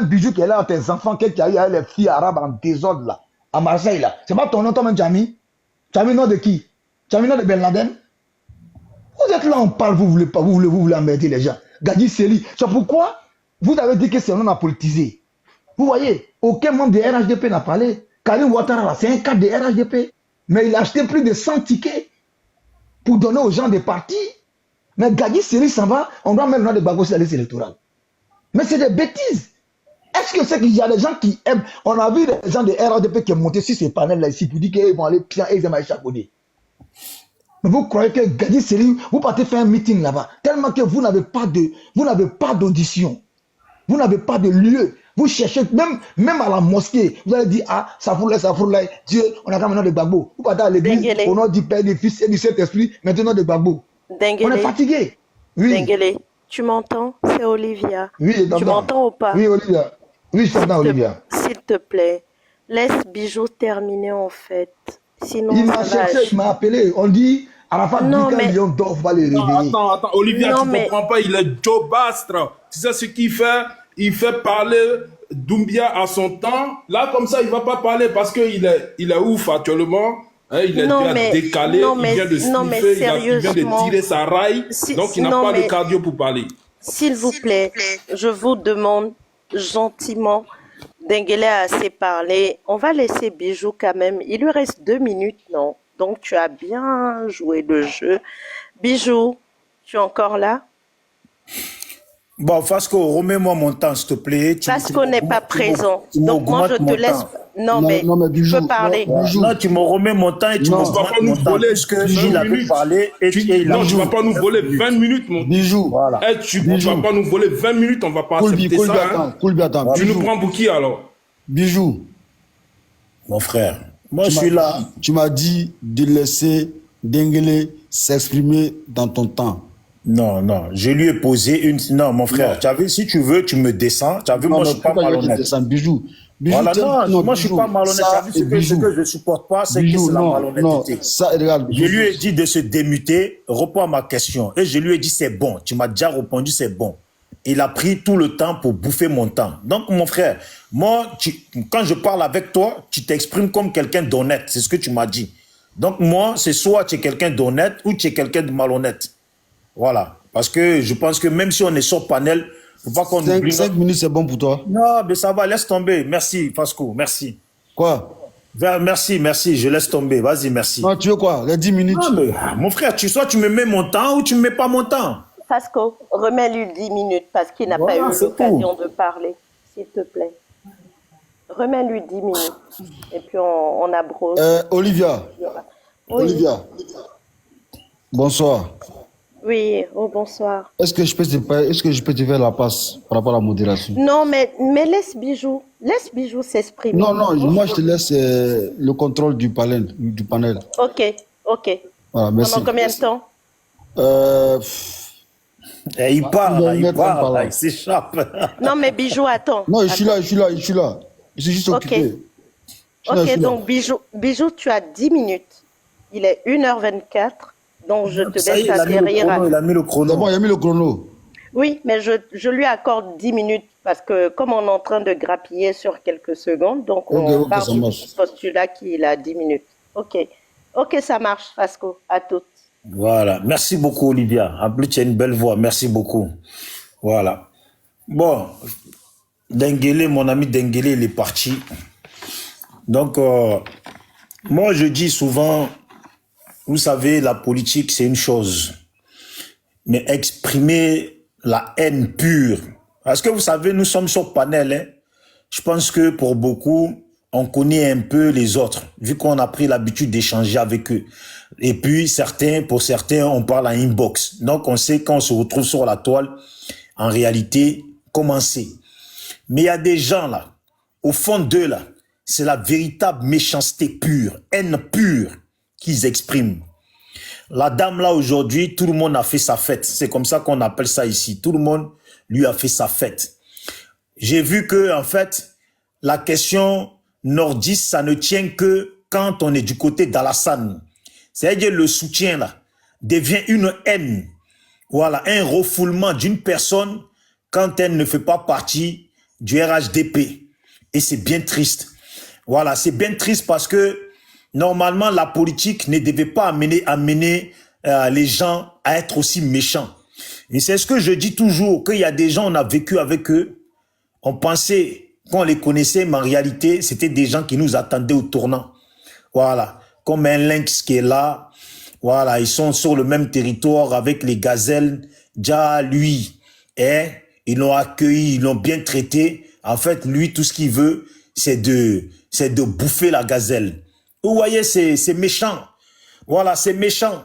B: Bijou, qui est là, tes enfants, qui a eu les filles arabes en désordre là, à Marseille là. C'est pas ton nom, toi-même, Jamy? Tu as mis le nom de qui? Tu as mis le nom de Ben Laden? Vous êtes là, on parle, vous voulez emmerder les gens. Gadi Seli. C'est pourquoi vous avez dit que c'est un nom à politiser. Vous voyez, aucun membre de RHDP n'a parlé. Karim Ouattara, c'est un cadre de RHDP. Mais il a acheté plus de 100 tickets pour donner aux gens des partis. Mais Gadi Seli s'en va, on doit mettre le nom de Gbagbo sur la liste électorale. Mais c'est des bêtises. Est-ce que c'est qu'il y a des gens qui aiment? On a vu des gens de RHDP qui sont montés sur ces panels-là ici pour dire qu'ils vont aller bien et ils aiment Aïcha Koné. Mais vous croyez que Gadi Seli, vous partez faire un meeting là-bas, tellement que vous n'avez pas d'audition. Vous n'avez pas de lieu. Vous cherchez, même à la mosquée, vous allez dire, ah, ça fout là, Dieu, on a quand même le nom de Gbagbo. Vous partez à l'église, au nom du Père, du Fils et du Saint-Esprit, maintenant de Gbagbo. On est fatigué. Oui.
F: Dengele, tu m'entends? C'est Olivia.
B: Oui, je t'entends.
F: Tu m'entends ou pas?
B: Oui, Olivia. Oui, je t'entends, Olivia.
F: S'il te plaît, laisse Bijou terminer en fait. Sinon,
B: il m'a cherché, il m'a appelé. On dit, à la fin, dit qu'un million d'or va les révéler.
A: Attends, Olivia, tu ne comprends pas, il est Joe Bastre. Tu sais ce qu'il fait? Il fait parler Doumbia à son temps. Là, comme ça, il ne va pas parler parce qu'il est ouf actuellement. Hein, il est bien décalé, il vient de sniffer, il vient de tirer sa raille. Donc, il n'a pas de cardio pour parler.
F: S'il vous plaît, je vous demande gentiment, Dengele a assez parlé. On va laisser Bijou quand même. Il lui reste 2 minutes, non? Donc, tu as bien joué le jeu. Bijou, tu es encore là?
C: Bon, Fasco, remets-moi mon temps, s'il te plaît.
F: Fasco n'est pas présent. Donc, moi, je te laisse. Non, mais tu peux parler.
C: Non, tu me remets mon temps et tu me
A: vas pas nous voler
C: parce que il avait parlé et
A: non, tu vas pas nous voler 20 minutes, mon
D: Bijou.
A: Voilà. Tu vas pas nous voler 20 minutes, on va pas accepter ça. Hein. Tu nous prends pour qui alors?
D: Bijou.
C: Mon frère, moi je suis là.
D: Tu m'as dit de laisser Dengele s'exprimer dans ton temps.
C: Non, non, je lui ai posé une... Non, mon frère, tu as vu, si tu veux, tu me descends. Tu as vu,
D: Non,
C: moi, je
D: mais
C: suis pas
D: pourquoi il
C: malhonnête.
D: descend Bijou? Bijou,
C: Voilà, non, moi, je suis
D: Bijou,
C: pas malhonnête. Tu as
D: ça
C: vu,
D: et
C: ce
D: Bijou.
C: que je supporte pas, c'est que
D: Bijou,
C: c'est la
D: non,
C: malhonnêteté.
D: ça, regarde,
C: Je
D: Bijou.
C: lui ai dit de se démuter, réponds à ma question. Et je lui ai dit, c'est bon. Tu m'as déjà répondu, c'est bon. Il a pris tout le temps pour bouffer mon temps. Donc, mon frère, moi, quand je parle avec toi, tu t'exprimes comme quelqu'un d'honnête. C'est ce que tu m'as dit. Donc, moi, c'est soit tu es quelqu'un d'honnête ou tu es quelqu'un de malhonnête. Voilà. Parce que je pense que même si on est sur panel, faut pas qu'on oublie.
D: 5 minutes, c'est bon pour toi?
C: Non, mais ça va, laisse tomber. Merci, Fasco, merci.
D: Quoi?
C: Merci, je laisse tomber. Vas-y, merci.
D: Non, tu veux quoi? Les 10 minutes?
C: Non, mais, mon frère, soit tu me mets mon temps ou tu me mets pas mon temps.
F: Fasco, remets-lui 10 minutes parce qu'il n'a
C: Voilà,
F: pas eu
C: c'est
F: l'occasion de parler, s'il te plaît. Remets-lui 10 minutes et puis on abrose.
D: Olivia.
F: Oui.
D: Olivia. Bonsoir.
F: Oui, oh bonsoir.
D: Est-ce que je peux te faire la passe par rapport à la modération?
F: Non, mais laisse Bijou s'exprimer.
D: Non, moi je te laisse le contrôle du panel.
F: Ok.
D: Voilà, merci.
F: Pendant combien de temps?
C: Et il parle, il s'échappe.
F: Non, mais Bijou, attends.
D: Non, je suis là. Je suis juste occupé.
F: Ok, donc Bijou, tu as 10 minutes. Il est 1h24, donc je te
C: Ça y
F: laisse
C: est,
F: atterrir.
C: il a mis le chrono.
D: D'abord, il a mis le chrono.
F: Oui, mais je lui accorde 10 minutes parce que comme on est en train de grappiller sur quelques secondes, donc on part
D: ça
F: du
D: marche.
F: postulat qu'il a 10 minutes. Ok, ça marche, Fasco. À toutes.
C: Voilà. Merci beaucoup, Olivia. En plus, tu as une belle voix. Merci beaucoup. Voilà. Bon, Dengele, mon ami Dengele, il est parti. Donc, moi, je dis souvent, vous savez, la politique, c'est une chose. Mais exprimer la haine pure. Parce que vous savez, nous sommes sur panel. Hein. Je pense que pour beaucoup, on connaît un peu les autres, vu qu'on a pris l'habitude d'échanger avec eux. Et puis, pour certains, on parle en inbox. Donc, on sait quand on se retrouve sur la toile, en réalité, comment c'est. Mais il y a des gens là, au fond d'eux là, c'est la véritable méchanceté pure, haine pure qu'ils expriment. La dame là aujourd'hui, tout le monde a fait sa fête. C'est comme ça qu'on appelle ça ici. Tout le monde lui a fait sa fête. J'ai vu que en fait, la question nordiste, ça ne tient que quand on est du côté d'Alassane. C'est-à-dire le soutien là devient une haine. Voilà, un refoulement d'une personne quand elle ne fait pas partie du RHDP. Et c'est bien triste. Voilà, c'est bien triste parce que normalement, la politique ne devait pas amener les gens à être aussi méchants. Et c'est ce que je dis toujours, qu'il y a des gens, on a vécu avec eux, on pensait qu'on les connaissait, mais en réalité, c'était des gens qui nous attendaient au tournant. Voilà, comme un lynx qui est là, voilà, ils sont sur le même territoire avec les gazelles. Déjà, lui, ils l'ont accueilli, ils l'ont bien traité. En fait, lui, tout ce qu'il veut, c'est de bouffer la gazelle. Vous voyez, c'est méchant. Voilà, c'est méchant.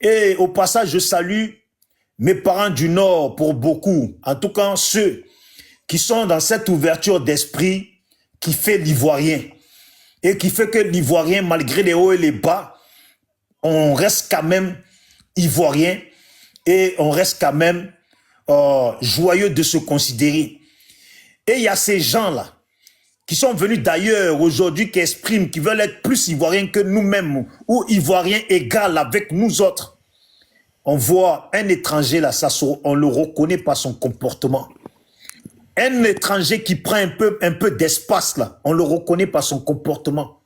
C: Et au passage, je salue mes parents du Nord pour beaucoup. En tout cas, ceux qui sont dans cette ouverture d'esprit qui fait l'Ivoirien. Et qui fait que l'Ivoirien, malgré les hauts et les bas, on reste quand même Ivoirien et on reste quand même joyeux de se considérer. Et il y a ces gens-là qui sont venus d'ailleurs aujourd'hui, qui expriment, qui veulent être plus Ivoiriens que nous-mêmes, ou Ivoiriens égal avec nous autres. On voit un étranger là, on le reconnaît par son comportement. Un étranger qui prend un peu d'espace là, on le reconnaît par son comportement.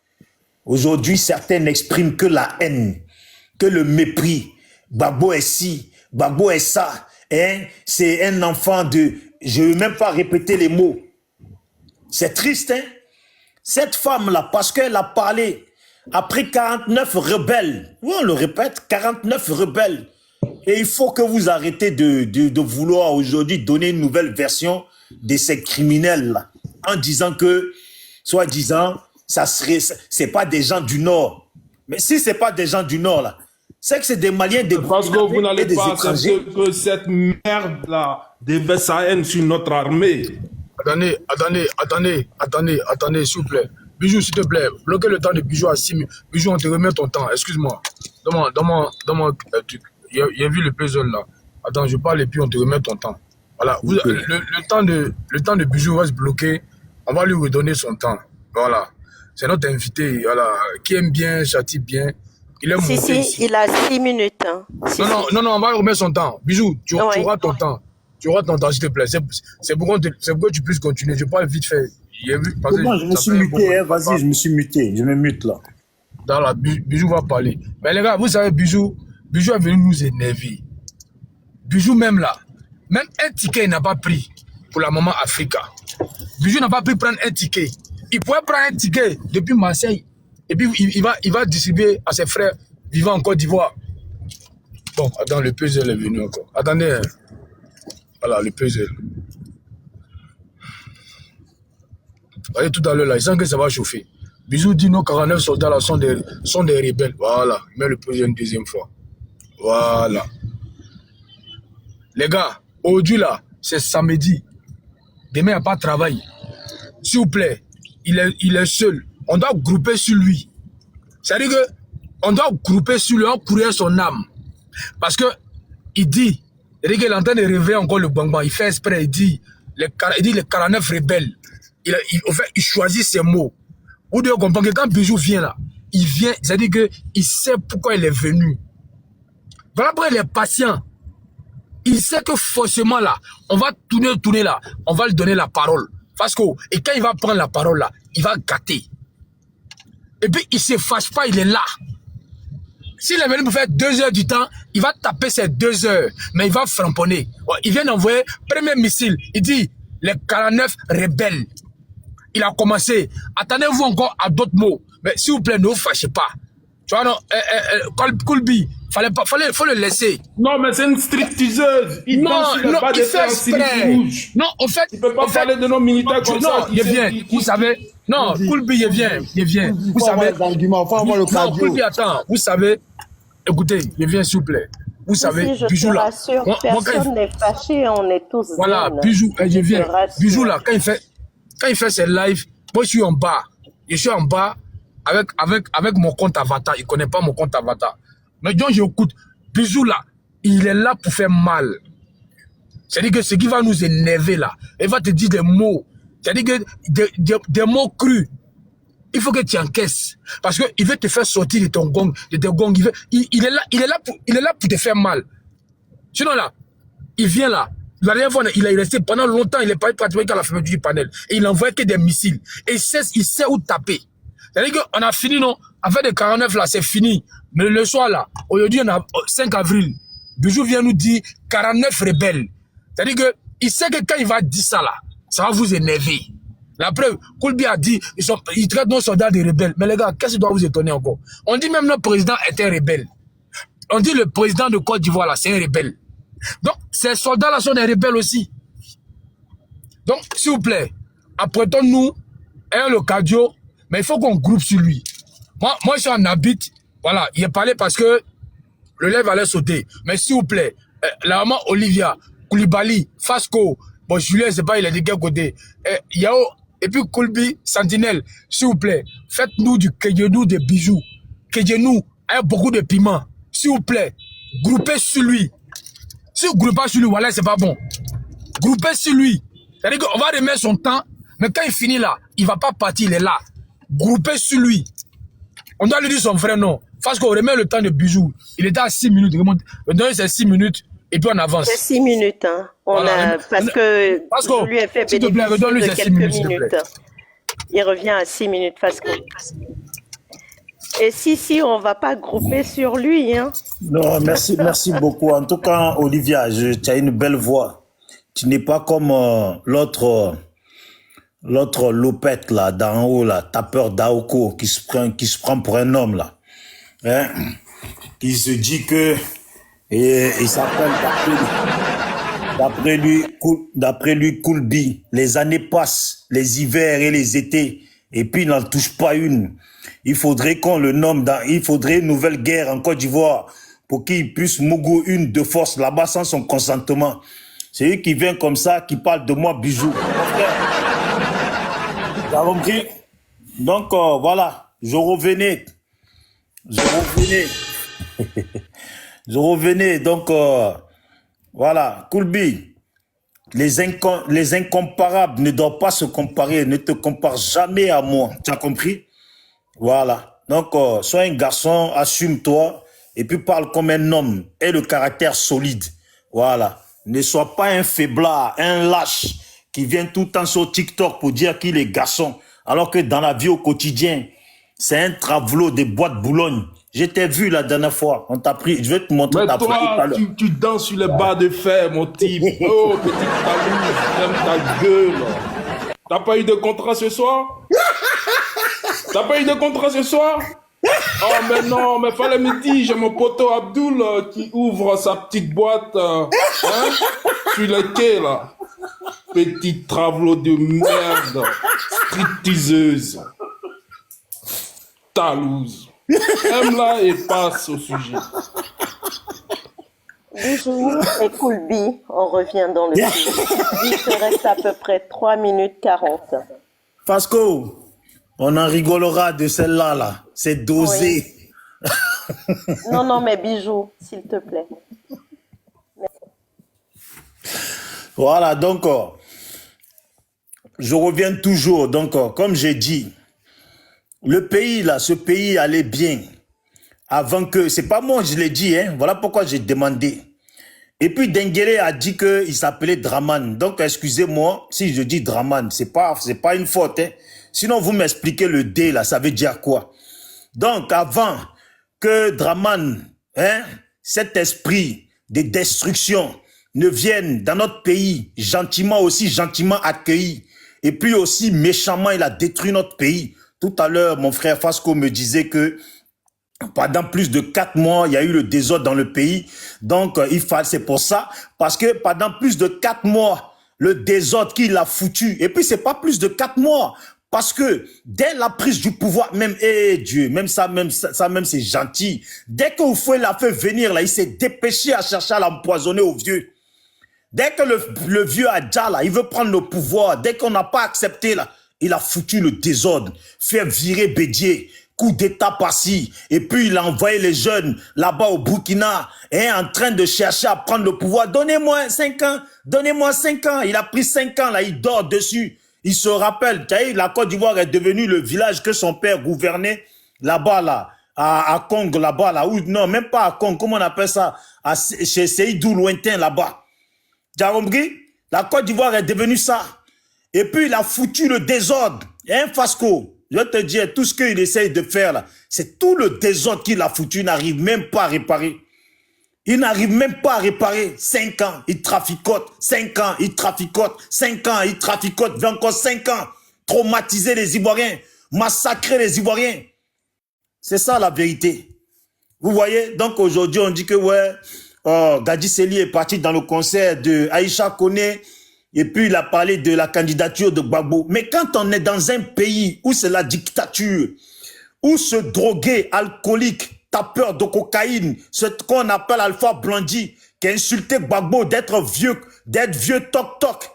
C: Aujourd'hui, certains n'expriment que la haine, que le mépris. Gbagbo est ci, Gbagbo est ça. Hein? C'est un enfant de... Je ne vais même pas répéter les mots. C'est triste, hein? Cette femme-là, parce qu'elle a parlé après 49 rebelles. Oui, on le répète, 49 rebelles. Et il faut que vous arrêtez de vouloir aujourd'hui donner une nouvelle version de ces criminels-là. En disant que, soi-disant, c'est pas des gens du Nord. Mais si c'est pas des gens du Nord, là, c'est que c'est des Maliens, des
A: Parce que vous n'allez
C: des
A: pas
C: étrangers.
A: accepter que cette merde-là déverse sa haine sur notre armée.
G: Attendez, s'il vous plaît. Bijou, s'il te plaît, bloquez le temps de Bijou à 6 minutes. Bijou, on te remet ton temps, excuse-moi. Dans mon truc, il y a vu le puzzle là. Attends, je parle et puis on te remet ton temps. Voilà. Le temps de Bijou va se bloquer. On va lui redonner son temps. Voilà. C'est notre invité, voilà, qui aime bien, châtie bien. Il aime monter ici.
F: Il a 6 minutes. Hein.
G: Non, on va remettre son temps. Bijou, tu auras ton temps. Tu auras ton temps, s'il te plaît. C'est pour que tu puisses continuer. Je parle vite fait.
C: Moi, je me suis muté. Hein, vas-y, je me suis muté. Je me mute là.
G: Dans la Bijou va parler. Mais les gars, vous savez, Bijou est venu nous énerver. Bijou même là, même un ticket il n'a pas pris pour la maman Africa. Bijou n'a pas pu prendre un ticket. Il pourrait prendre un ticket depuis Marseille et puis il va distribuer à ses frères vivant en Côte d'Ivoire. Bon, attends, le puzzle est venu encore. Attendez. Hein. Voilà, le puzzle. Voyez tout à l'heure là, il sent que ça va chauffer. Bijou dit nos 49 soldats là sont des rebelles. Voilà, il met le puzzle une deuxième fois. Voilà. Les gars, aujourd'hui là, c'est samedi. Demain, il n'y a pas de travail. S'il vous plaît, il est seul. On doit grouper sur lui. C'est-à-dire qu'on doit grouper sur lui, on courir son âme. Parce que il dit, il est en train de réveiller encore le bang-bang. Il fait exprès, il dit les 49 rebelles. Il choisit ses mots. Vous devez comprendre que quand Bijou vient là, il vient, c'est-à-dire qu'il sait pourquoi il est venu. Voilà pourquoi il est patient. Il sait que forcément là, on va tourner là, on va lui donner la parole. Parce que, et quand il va prendre la parole là, il va gâter. Et puis il se fâche pas, il est là. S'il est venu pour faire 2 heures du temps, il va taper ces 2 heures, mais il va framponner. Il vient d'envoyer premier missile, il dit les 49 rebelles. Il a commencé. Attendez-vous encore à d'autres mots. Mais s'il vous plaît, ne vous fâchez pas. Tu vois, non, Koulbi, faut le laisser.
A: Non, mais c'est une stripteaseuse. Il danse sur le bas des
G: fait exprès. Non, en fait,
A: il peut pas parler de nos militaires comme ça.
G: Non, il vient. Vous savez, non, Koulbi, il vient. Vous savez, non, Koulbi, attends. Vous savez, écoutez, il vient, s'il vous plaît. Vous savez,
F: Bijou là. Personne n'est fâché, on est tous.
G: Voilà, Bijou, je viens. Bijou là, quand il fait ses lives, moi je suis en bas. Je suis en bas avec mon compte Avatar. Il ne connaît pas mon compte Avatar. Mais donc j'écoute, Bijou là, il est là pour faire mal. C'est-à-dire que ce qui va nous énerver là, il va te dire des mots. C'est-à-dire que des mots crus. Il faut que tu encaisses. Parce qu'il veut te faire sortir de ton gong, de tes gongs. Il est là pour te faire mal. Sinon là, il vient là. La dernière fois, il est resté pendant longtemps, il n'est pas pratiquement qu'à la fermeture du panel. Et il n'envoie que des missiles. Et il sait où taper. C'est-à-dire qu'on a fini, non? Affaire de 49 là, c'est fini. Mais le soir là, aujourd'hui, on a 5 avril. Bijou vient nous dire 49 rebelles. C'est-à-dire qu'il sait que quand il va dire ça là, ça va vous énerver. La preuve, Koulbi a dit, ils traitent nos soldats de rebelles. Mais les gars, qu'est-ce qui doit vous étonner encore? On dit même notre président était rebelle. On dit le président de Côte d'Ivoire là, c'est un rebelle. Donc, ces soldats là sont des rebelles aussi. Donc, s'il vous plaît, apprêtons-nous, ayons le cardio, mais il faut qu'on groupe sur lui. Moi, je suis en habit, voilà, il est parlé parce que le lèvre allait sauter. Mais s'il vous plaît, la maman Olivia, Koulibaly, Fasco, bon, Julien, c'est pas, il est de quel côté, Yao, et puis Koulbi, Sentinelle, s'il vous plaît, faites-nous du Kédjenou de Bijou. Kédjenou, avec beaucoup de piment. S'il vous plaît, groupez sur lui. Si vous ne groupez pas sur lui, voilà, c'est pas bon. Groupez sur lui. C'est-à-dire qu'on va remettre son temps, mais quand il finit là, il ne va pas partir, il est là. Groupez sur lui. On doit lui dire son vrai nom. Parce qu'on remet le temps de Bijou. Il était à 6 minutes. Donnez ces 6 minutes et puis on avance.
F: C'est 6 minutes. Hein. Parce que lui a fait bénéficier de quelques minutes. Il revient à 6 minutes. Et si, on ne va pas grouper sur lui. Hein.
C: Non, merci beaucoup. En tout cas, Olivia, tu as une belle voix. Tu n'es pas comme l'autre lopette là, d'en haut là, tapeur d'Aoko, qui se prend pour un homme là. Hein? Qui se dit que, il s'appelle d'après lui, Koulbi. Les années passent, les hivers et les étés, et puis il n'en touche pas une. Il faudrait qu'on le nomme il faudrait une nouvelle guerre en Côte d'Ivoire pour qu'il puisse Mougou une de force là-bas sans son consentement. C'est lui qui vient comme ça, qui parle de moi, Bijou. Tu as compris? Donc, voilà, je revenais. Donc, Voilà, Koulbi, les incomparables ne doivent pas se comparer, ne te compare jamais à moi. Tu as compris? Voilà. Donc, sois un garçon, assume-toi, et puis parle comme un homme, aie le caractère solide. Voilà. Ne sois pas un faiblard, un lâche, qui vient tout le temps sur TikTok pour dire qu'il est garçon, alors que dans la vie au quotidien, c'est un travelot des boîtes Boulogne. Je t'ai vu la dernière fois, on t'a pris, je vais te montrer
A: Mais
C: ta photo tout à
A: toi,
C: l'heure.
A: tu danses sur les barres de fer, mon type. Oh, petite talouse, j'aime ta gueule. T'as pas eu de contrat ce soir? T'as pas eu de contrat ce soir? Oh, mais non, mais fallait me dire, j'ai mon poteau Abdoul qui ouvre sa petite boîte sur le quai, là. Petite travelot de merde, stripteaseuse, talouse. Aime-la et passe au sujet.
F: Bijou et Koulbi, on revient dans le film. Il te reste à peu près 3 minutes 40.
C: Fasco, on en rigolera de celle-là, là. C'est dosé.
F: Oui. Non, mais Bijou, s'il te plaît.
C: Voilà, donc, je reviens toujours. Donc, comme j'ai dit, le pays, là, ce pays allait bien. Avant que, c'est pas moi, je l'ai dit, hein. Voilà pourquoi j'ai demandé. Et puis, Denguele a dit qu'il s'appelait Draman. Donc, excusez-moi si je dis Draman. C'est pas une faute, hein. Sinon, vous m'expliquez le D, là, ça veut dire quoi? Donc, avant que Draman, hein, cet esprit de destruction ne vienne dans notre pays, aussi gentiment accueilli, et puis aussi méchamment, il a détruit notre pays. Tout à l'heure, mon frère Fasco me disait que pendant plus de 4 mois, il y a eu le désordre dans le pays. Donc, c'est pour ça, parce que pendant plus de 4 mois, le désordre qu'il a foutu, et puis c'est pas plus de 4 mois, parce que dès la prise du pouvoir, même, Dieu, même ça, c'est gentil. Dès que Oufoué l'a fait venir, là, il s'est dépêché à chercher à l'empoisonner au vieux. Dès que le vieux Adja, là, il veut prendre le pouvoir, dès qu'on n'a pas accepté, là, il a foutu le désordre, fait virer Bédier, coup d'état par-ci, et puis il a envoyé les jeunes là-bas au Burkina, et en train de chercher à prendre le pouvoir. Donnez-moi 5 ans, donnez-moi 5 ans. Il a pris 5 ans, là, il dort dessus. Il se rappelle, la Côte d'Ivoire est devenue le village que son père gouvernait là-bas, là, à Congo, là-bas, là, non, même pas à Congo, comment on appelle ça, chez Seydou lointain, là-bas. Tu as compris? La Côte d'Ivoire est devenue ça. Et puis, il a foutu le désordre. Hein, Fasco? Je vais te dire, tout ce qu'il essaye de faire, là, c'est tout le désordre qu'il a foutu. Il n'arrive même pas à réparer. Il n'arrive même pas à réparer. 5 ans, il traficote. 5 ans, il traficote. 5 ans, il traficote. Il fait encore 5 ans. Traumatiser les Ivoiriens. Massacrer les Ivoiriens. C'est ça la vérité. Vous voyez? Donc aujourd'hui, on dit que ouais, Gadi Seli est parti dans le concert de Aïcha Kone et puis il a parlé de la candidature de Gbagbo. Mais quand on est dans un pays où c'est la dictature, où ce drogué alcoolique, tapeur de cocaïne, ce qu'on appelle Alpha Blondy, qui a insulté Gbagbo d'être vieux toc-toc.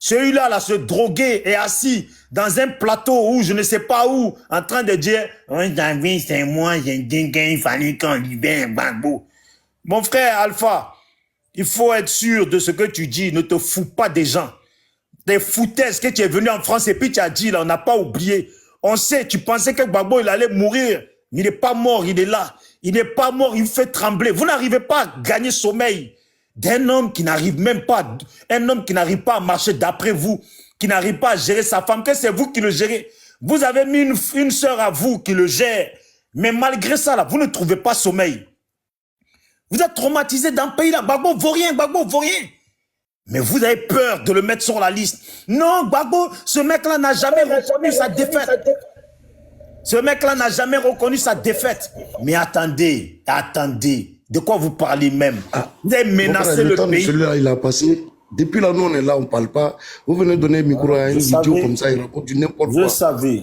C: Celui-là, là, ce drogué est assis dans un plateau où je ne sais pas où, en train de dire, c'est moi, j'ai dit qu'il fallait qu'on libère Gbagbo. Mon frère Alpha, il faut être sûr de ce que tu dis, ne te fous pas des gens. Des foutaises que tu es venu en France et puis tu as dit, là, on n'a pas oublié. On sait, tu pensais que Gbagbo, il allait mourir. Il n'est pas mort, il est là. Il n'est pas mort, il fait trembler. Vous n'arrivez pas à gagner sommeil d'un homme qui n'arrive même pas, un homme qui n'arrive pas à marcher d'après vous, qui n'arrive pas à gérer sa femme, que c'est vous qui le gérez. Vous avez mis une sœur à vous qui le gère. Mais malgré ça, là, vous ne trouvez pas sommeil. Vous êtes traumatisé dans le pays, là. Gbagbo vaut rien, Gbagbo vaut rien. Mais vous avez peur de le mettre sur la liste. Non, Gbagbo, ce mec-là n'a jamais reconnu sa défaite. Ce mec-là n'a jamais reconnu sa défaite. Mais attendez. De quoi vous parlez même? Vous avez menacé le pays.
H: Celui-là, il a passé. Depuis là, nous, on est là, on ne parle pas. Vous venez donner un micro à une vidéo comme ça, il raconte du n'importe quoi.
C: Je savais.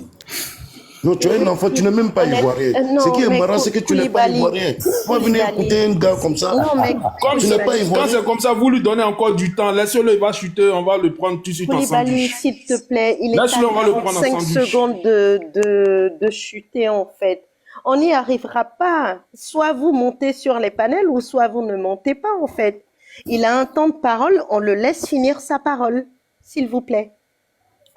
H: Non, tu es un enfant, tu n'es même pas ivoirien. Ce qui est marrant, c'est que tu n'es pas ivoirien. Vous venez écouter un gars comme ça.
F: Non, mais
H: tu n'es pas ivoirien.
A: Quand c'est comme ça, vous lui donnez encore du temps. Laissez-le, il va chuter, on va le prendre tout de suite en
F: Koulibaly,
A: sandwich.
F: s'il te plaît, il est
A: Laisse-le, on va le
F: à
A: prendre en
F: 5
A: sandwich.
F: secondes de chuter en fait. On n'y arrivera pas. Soit vous montez sur les panels ou soit vous ne montez pas en fait. Il a un temps de parole, on le laisse finir sa parole, s'il vous plaît.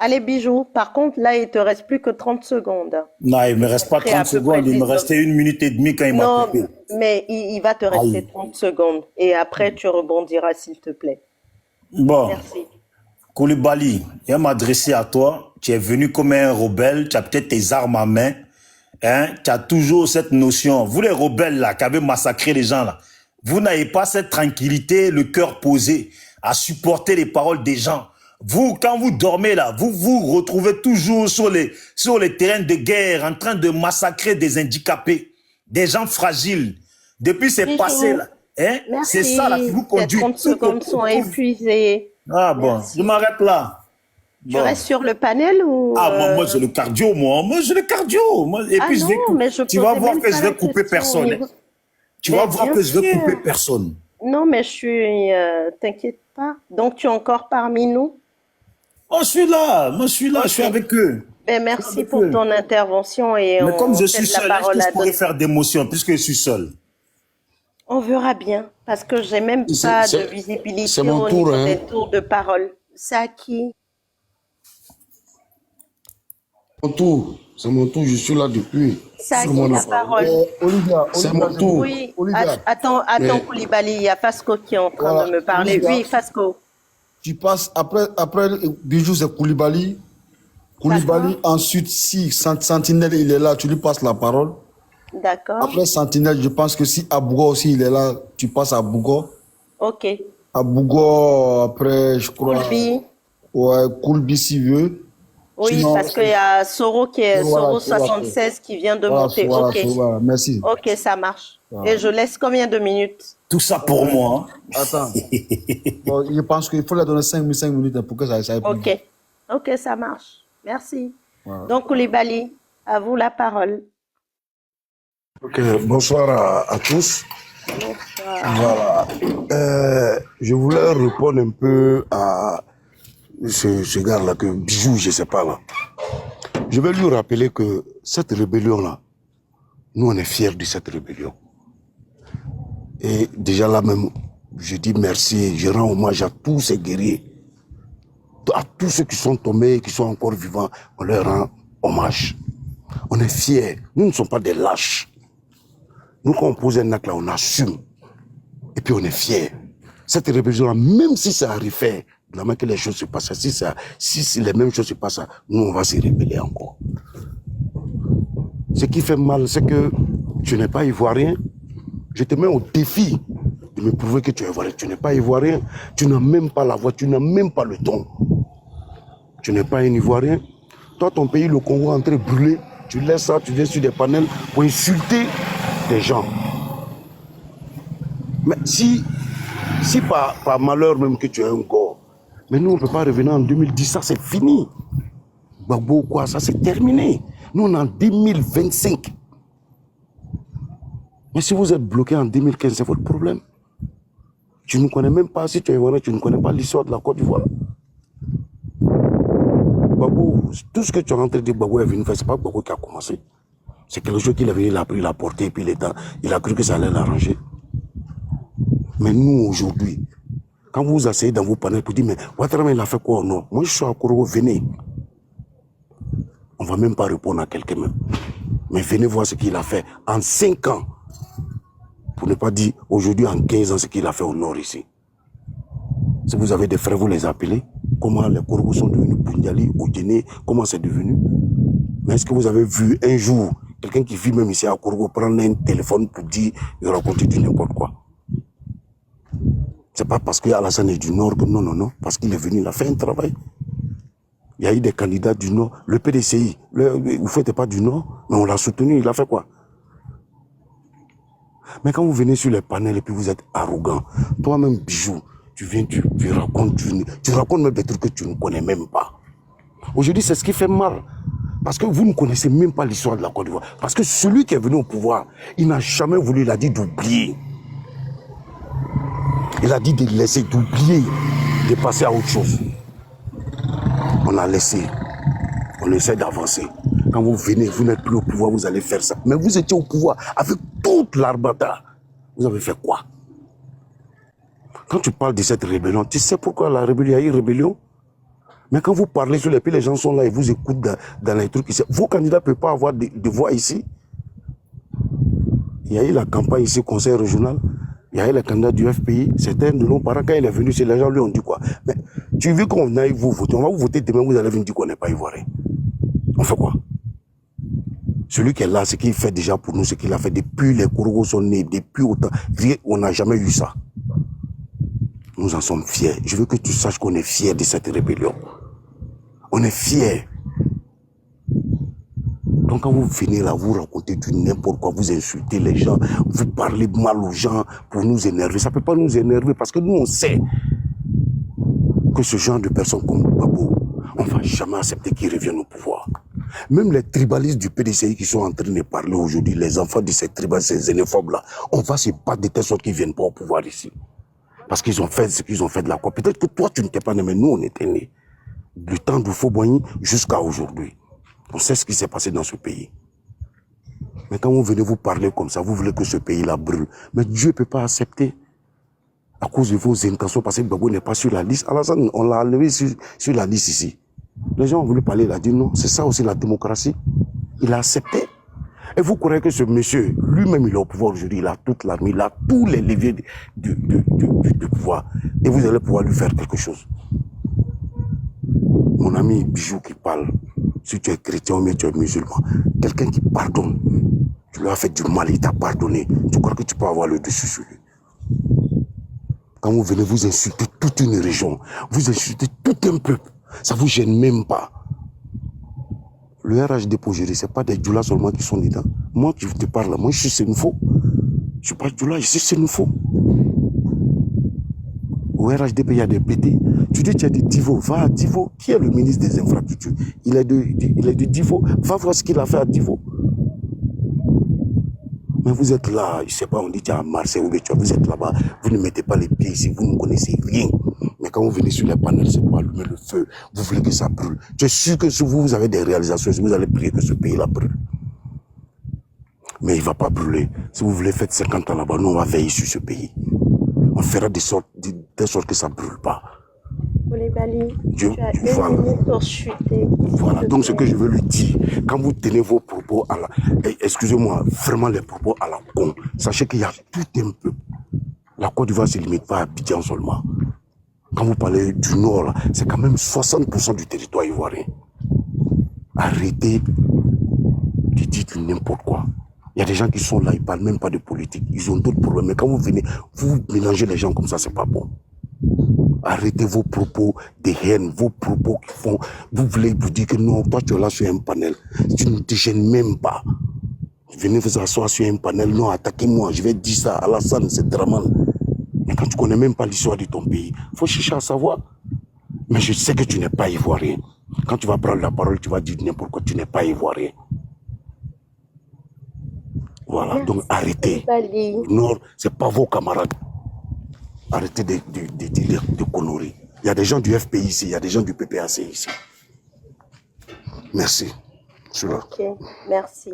F: Allez, Bijou. Par contre, là, il te reste plus que 30 secondes.
C: Non, il me reste pas 30 secondes, il me restait 1 minute et demie quand il m'a coupé.
F: Non, mais il va te rester 30 secondes. Et après, tu rebondiras, s'il te plaît.
C: Bon.
F: Merci.
C: Koulibaly, je vais m'adresser à toi. Tu es venu comme un rebelle, tu as peut-être tes armes à main. Hein? Tu as toujours cette notion. Vous les rebelles là, qui avez massacré les gens là, vous n'avez pas cette tranquillité, le cœur posé, à supporter les paroles des gens. Vous, quand vous dormez là, vous vous retrouvez toujours sur les terrains de guerre en train de massacrer des handicapés, des gens fragiles. Depuis c'est passé là, hein? C'est ça là qui vous conduit.
F: Les 30 secondes sont épuisées.
C: Ah bon,
F: Merci.
C: je m'arrête là.
F: Tu restes sur le panel ou...
C: Ah, moi j'ai le cardio, moi j'ai le cardio. Moi, et puis tu vas voir que je vais couper personne. Hein. Tu vas voir que je vais couper personne.
F: Non, mais je suis... T'inquiète pas. Donc, tu es encore parmi nous?
C: Oh, je suis là, je suis avec eux.
F: Ben, merci pour ton intervention. Et
C: mais comme je suis seul, est-ce que je pourrais faire d'émotion puisque je suis seul?
F: On verra bien, parce que j'ai même pas de visibilité
H: mon
F: au
H: tour,
F: niveau
H: hein.
F: des tours de parole. C'est à qui?
H: C'est mon tour, je suis là depuis.
F: C'est à qui la parole?
D: Olivia,
H: C'est mon tour.
F: Oui,
D: Olivia.
F: attends, Koulibaly, il y a Fasco qui est en train de me parler.
D: Olivia.
F: Oui, Fasco.
D: Tu passes, après Bijou, c'est Koulibaly. Koulibaly, ensuite, si Sentinelle, il est là, tu lui passes la parole.
F: D'accord.
D: Après Sentinelle, je pense que si Abougo aussi, il est là, tu passes à Abougo.
F: Ok.
D: Abougo, après, je crois...
F: Koulbi.
D: Ouais, Koulbi, s'il veut.
F: Oui,
D: Sinon,
F: parce qu'il y a Soro qui est
D: voilà,
F: Soro 76 qui vient de
D: voilà,
F: monter.
D: voilà,
F: Ok.
D: voilà, merci.
F: Ok, ça marche.
D: Voilà.
F: Et je laisse combien de minutes?
C: Tout ça pour moi. Hein.
D: Attends. Bon, je pense qu'il faut leur donner 5 minutes pour que ça aille plus vite.
F: Ok. Ok, ça marche. Merci.
D: Voilà.
F: Donc, Koulibaly, à vous la parole.
H: Ok, bonsoir à tous.
F: Bonsoir.
H: Voilà. Je voulais répondre un peu à ce gars-là, que Bijou, je sais pas là. Je vais lui rappeler que cette rébellion-là, nous on est fiers de cette rébellion. Et déjà là même, je dis merci, je rends hommage à tous ces guerriers, à tous ceux qui sont tombés, qui sont encore vivants, on leur rend hommage. On est fiers, nous ne sommes pas des lâches. Nous quand on pose un acte là, on assume. Et puis on est fiers. Cette rébellion-là, même si ça arrive fait, de la main que les choses se passent, si les mêmes choses se passent, nous on va se rébeller encore. Ce qui fait mal, c'est que tu n'es pas ivoirien. Je te mets au défi de me prouver que tu es ivoirien. Tu n'es pas ivoirien, tu n'as même pas la voix, tu n'as même pas le ton. Tu n'es pas un ivoirien. Toi, ton pays, le Congo, est en train de brûler. Tu laisses ça, tu viens sur des panels pour insulter des gens. Mais si par malheur même que tu es un gore, mais nous, on ne peut pas revenir en 2010, ça c'est fini. Gbagbo, quoi, ça c'est terminé. Nous, on est en 2025. Mais si vous êtes bloqué en 2015, c'est votre problème. Tu ne connais même pas, si tu es ivoirien, tu ne connais pas l'histoire de la Côte d'Ivoire. Gbagbo, tout ce que tu es en train de dire, Gbagbo est venu faire, ce n'est pas Gbagbo qui a commencé. C'est quelque chose qu'il a venu, il a pris, il a porté, et puis il a cru que ça allait l'arranger. Mais nous, aujourd'hui, quand vous vous asseyez dans vos panels pour dire, mais Ouattara, il a fait quoi? Non, moi je suis à Korogo, venez. On ne va même pas répondre à quelqu'un même. Mais venez voir ce qu'il a fait en 5 ans. Pour ne pas dire aujourd'hui en 15 ans ce qu'il a fait au nord ici. Si vous avez des frères, vous les appelez. Comment les Korogos sont devenus Punjali, Odjene, comment c'est devenu? Mais est-ce que vous avez vu un jour quelqu'un qui vit même ici à Korogo prendre un téléphone pour dire, il raconter du n'importe quoi? C'est pas parce que Alassane est du Nord que non. Parce qu'il est venu, il a fait un travail. Il y a eu des candidats du Nord. Le PDCI, vous ne faites pas du Nord, mais on l'a soutenu, il a fait quoi? Mais quand vous venez sur les panels et puis vous êtes arrogant, toi-même Bijou, tu viens, tu racontes même des trucs que tu ne connais même pas. Aujourd'hui, c'est ce qui fait mal. Parce que vous ne connaissez même pas l'histoire de la Côte d'Ivoire. Parce que celui qui est venu au pouvoir, il n'a jamais voulu, il a dit d'oublier. Il a dit de laisser, d'oublier, de passer à autre chose. On a laissé. On essaie d'avancer. Quand vous venez, vous n'êtes plus au pouvoir, vous allez faire ça. Mais vous étiez au pouvoir avec toute l'armada. Vous avez fait quoi? Quand tu parles de cette rébellion, tu sais pourquoi la rébellion, il y a eu rébellion? Mais quand vous parlez sur les pays, les gens sont là et vous écoutent dans les trucs ici. Vos candidats ne peuvent pas avoir de voix ici. Il y a eu la campagne ici, conseil régional. Il y a eu les candidats du FPI. Certains de nos parents, quand il est venu, les gens lui ont dit quoi? Mais tu veux qu'on aille vous voter? On va vous voter demain, vous allez venir dire qu'on n'est pas ivoirien. On fait quoi? Celui qui est là, ce qu'il fait déjà pour nous, ce qu'il a fait depuis les Kourou sont nés, depuis autant. On n'a jamais eu ça. Nous en sommes fiers. Je veux que tu saches qu'on est fiers de cette rébellion. On est fiers. Donc quand vous venez là, vous racontez du n'importe quoi, vous insultez les gens, vous parlez mal aux gens pour nous énerver. Ça ne peut pas nous énerver parce que nous on sait que ce genre de personnes comme Gbagbo, on ne va jamais accepter qu'ils reviennent au pouvoir. Même les tribalistes du PDCI qui sont en train de parler aujourd'hui, les enfants de ces tribalistes, ces xénophobes-là, on va se battre de telle sorte qu'ils ne viennent pas au pouvoir ici. Parce qu'ils ont fait ce qu'ils ont fait de la quoi. Peut-être que toi tu n'étais pas né, mais nous on était nés. Du temps d'Oufo-Boigny jusqu'à aujourd'hui. On sait ce qui s'est passé dans ce pays. Mais quand vous venez vous parler comme ça, vous voulez que ce pays-là brûle. Mais Dieu ne peut pas accepter. À cause de vos intentions, parce que Gbagbo n'est pas sur la liste. Alassane, on l'a enlevé sur la liste ici. Les gens ont voulu parler, il a dit non. C'est ça aussi la démocratie. Il a accepté. Et vous croyez que ce monsieur, lui-même, il est au pouvoir aujourd'hui, il a toute l'armée, il a tous les leviers du pouvoir. Et vous allez pouvoir lui faire quelque chose. Mon ami Bijou qui parle, si tu es chrétien ou tu es musulman, quelqu'un qui pardonne, tu lui as fait du mal, il t'a pardonné, tu crois que tu peux avoir le dessus sur lui. Quand vous venez, vous insultez toute une région, vous insultez tout un peuple, ça ne vous gêne même pas. Le RHD pour gérer, ce n'est pas des Djoula seulement qui sont dedans. Moi qui te parle, moi je suis Sénoufo. Je ne suis pas Djoula, je suis Sénoufo. Au RHDP, il y a des BD. Tu dis, tu as des Divo. Va à Divo. Qui est le ministre des Infrastructures? Il est de Divo. Va voir ce qu'il a fait à Divo. Mais vous êtes là, je ne sais pas, on dit tu es à Marseille ou vous êtes là-bas. Vous ne mettez pas les pieds ici, vous ne connaissez rien. Mais quand vous venez sur les panels, c'est pour allumer le feu. Vous voulez que ça brûle. Je suis sûr que si vous avez des réalisations, si vous allez prier que ce pays-là brûle. Mais il ne va pas brûler. Si vous voulez faire 50 ans là-bas, nous on va veiller sur ce pays. On fera de sorte que ça ne brûle pas.
F: Koulibaly,
H: Dieu,
F: tu as une
H: voilà.
F: minute pour chuter.
H: Voilà, donc ce que je veux lui dire, quand vous tenez vos propos à la... Excusez-moi, vraiment les propos à la con, sachez qu'il y a tout un peu. La Côte d'Ivoire ne se limite pas à Abidjan seulement. Quand vous parlez du Nord, c'est quand même 60% du territoire ivoirien. Arrêtez de dire n'importe quoi. Il y a des gens qui sont là, ils ne parlent même pas de politique. Ils ont d'autres problèmes. Mais quand vous venez, vous mélangez les gens comme ça, c'est pas bon. Arrêtez vos propos de haine, vos propos qui font... Vous voulez vous dire que non, toi tu es là sur un panel. Tu ne te gênes même pas. Venez vous asseoir sur un panel. Non, attaquez-moi, je vais dire ça. Alassane, c'est Draman. Mais quand tu ne connais même pas l'histoire de ton pays, il faut chercher à savoir. Mais je sais que tu n'es pas ivoirien. Quand tu vas prendre la parole, tu vas dire n'importe quoi, tu n'es pas ivoirien. Voilà,
F: Merci,
H: donc arrêtez.
F: Koulibaly.
H: Non, ce n'est pas vos camarades. Arrêtez de dire de conneries. Il y a des gens du FPI ici, il y a des gens du PPAC ici. Merci.
F: Ok, merci.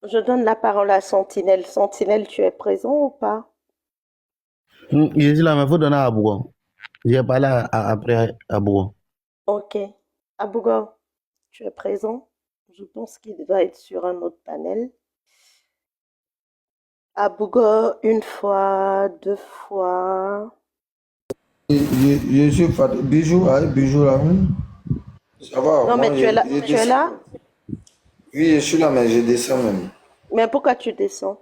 F: Je donne la parole à Sentinelle. Sentinelle, tu es présent ou pas?
E: Je suis là, mais il faut donner à Abougo. J'ai parlé après Abougo.
F: Ok. Abougo, tu es présent? Je pense qu'il va être sur un autre panel. Abougo, une fois, deux fois.
B: Je suis fatigué. Bijou là. Ça va.
F: Non, mais tu es là. Tu es là?
B: Oui, je suis là, mais je descends même.
F: Mais pourquoi tu descends?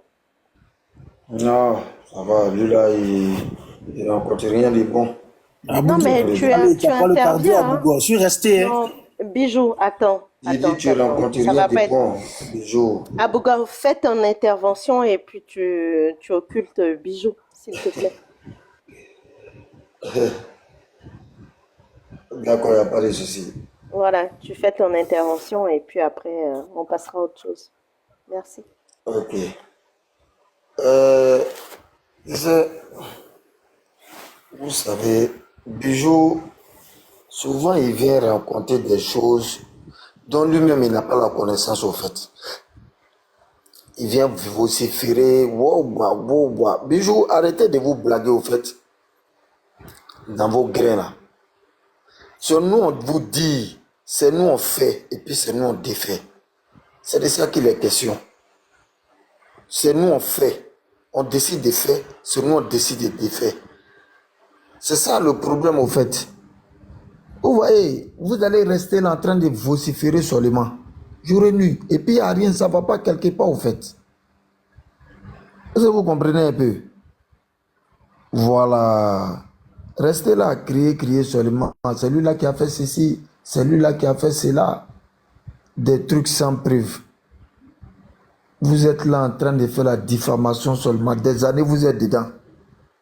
B: Non, ça va. Lui là, il rencontre rien de bon.
F: Non, mais tu interviens. Hein?
C: Je suis resté.
F: Non, Bijou, attends.
B: Il dit tu rencontres rien de bon. Bijou.
F: Abougo, fais ton intervention et puis tu occultes Bijou, s'il te plaît.
B: D'accord, il n'y a pas de souci.
F: Voilà, tu fais ton intervention et puis après, on passera à autre chose. Merci.
B: Ok. Vous savez, Bijou, souvent il vient raconter des choses dont lui-même il n'a pas la connaissance au fait.
I: il vient vociférer. Bijou, arrêtez de vous blaguer au fait. Dans vos grains là. C'est nous on vous dit, c'est nous on fait, et puis c'est nous on défait. C'est de ça qu'il est question. C'est nous on fait. On décide des faits, c'est nous on décide des faits. C'est ça le problème au fait. Vous voyez, vous allez rester là en train de vociférer seulement. Jour et nuit. Et puis il n'y a rien, ça ne va pas quelque part au fait. Est-ce que vous comprenez un peu? Voilà. Restez là, crier seulement. Celui-là qui a fait ceci, celui-là qui a fait cela. Des trucs sans preuve. Vous êtes là en train de faire la diffamation seulement. Des années, vous êtes dedans.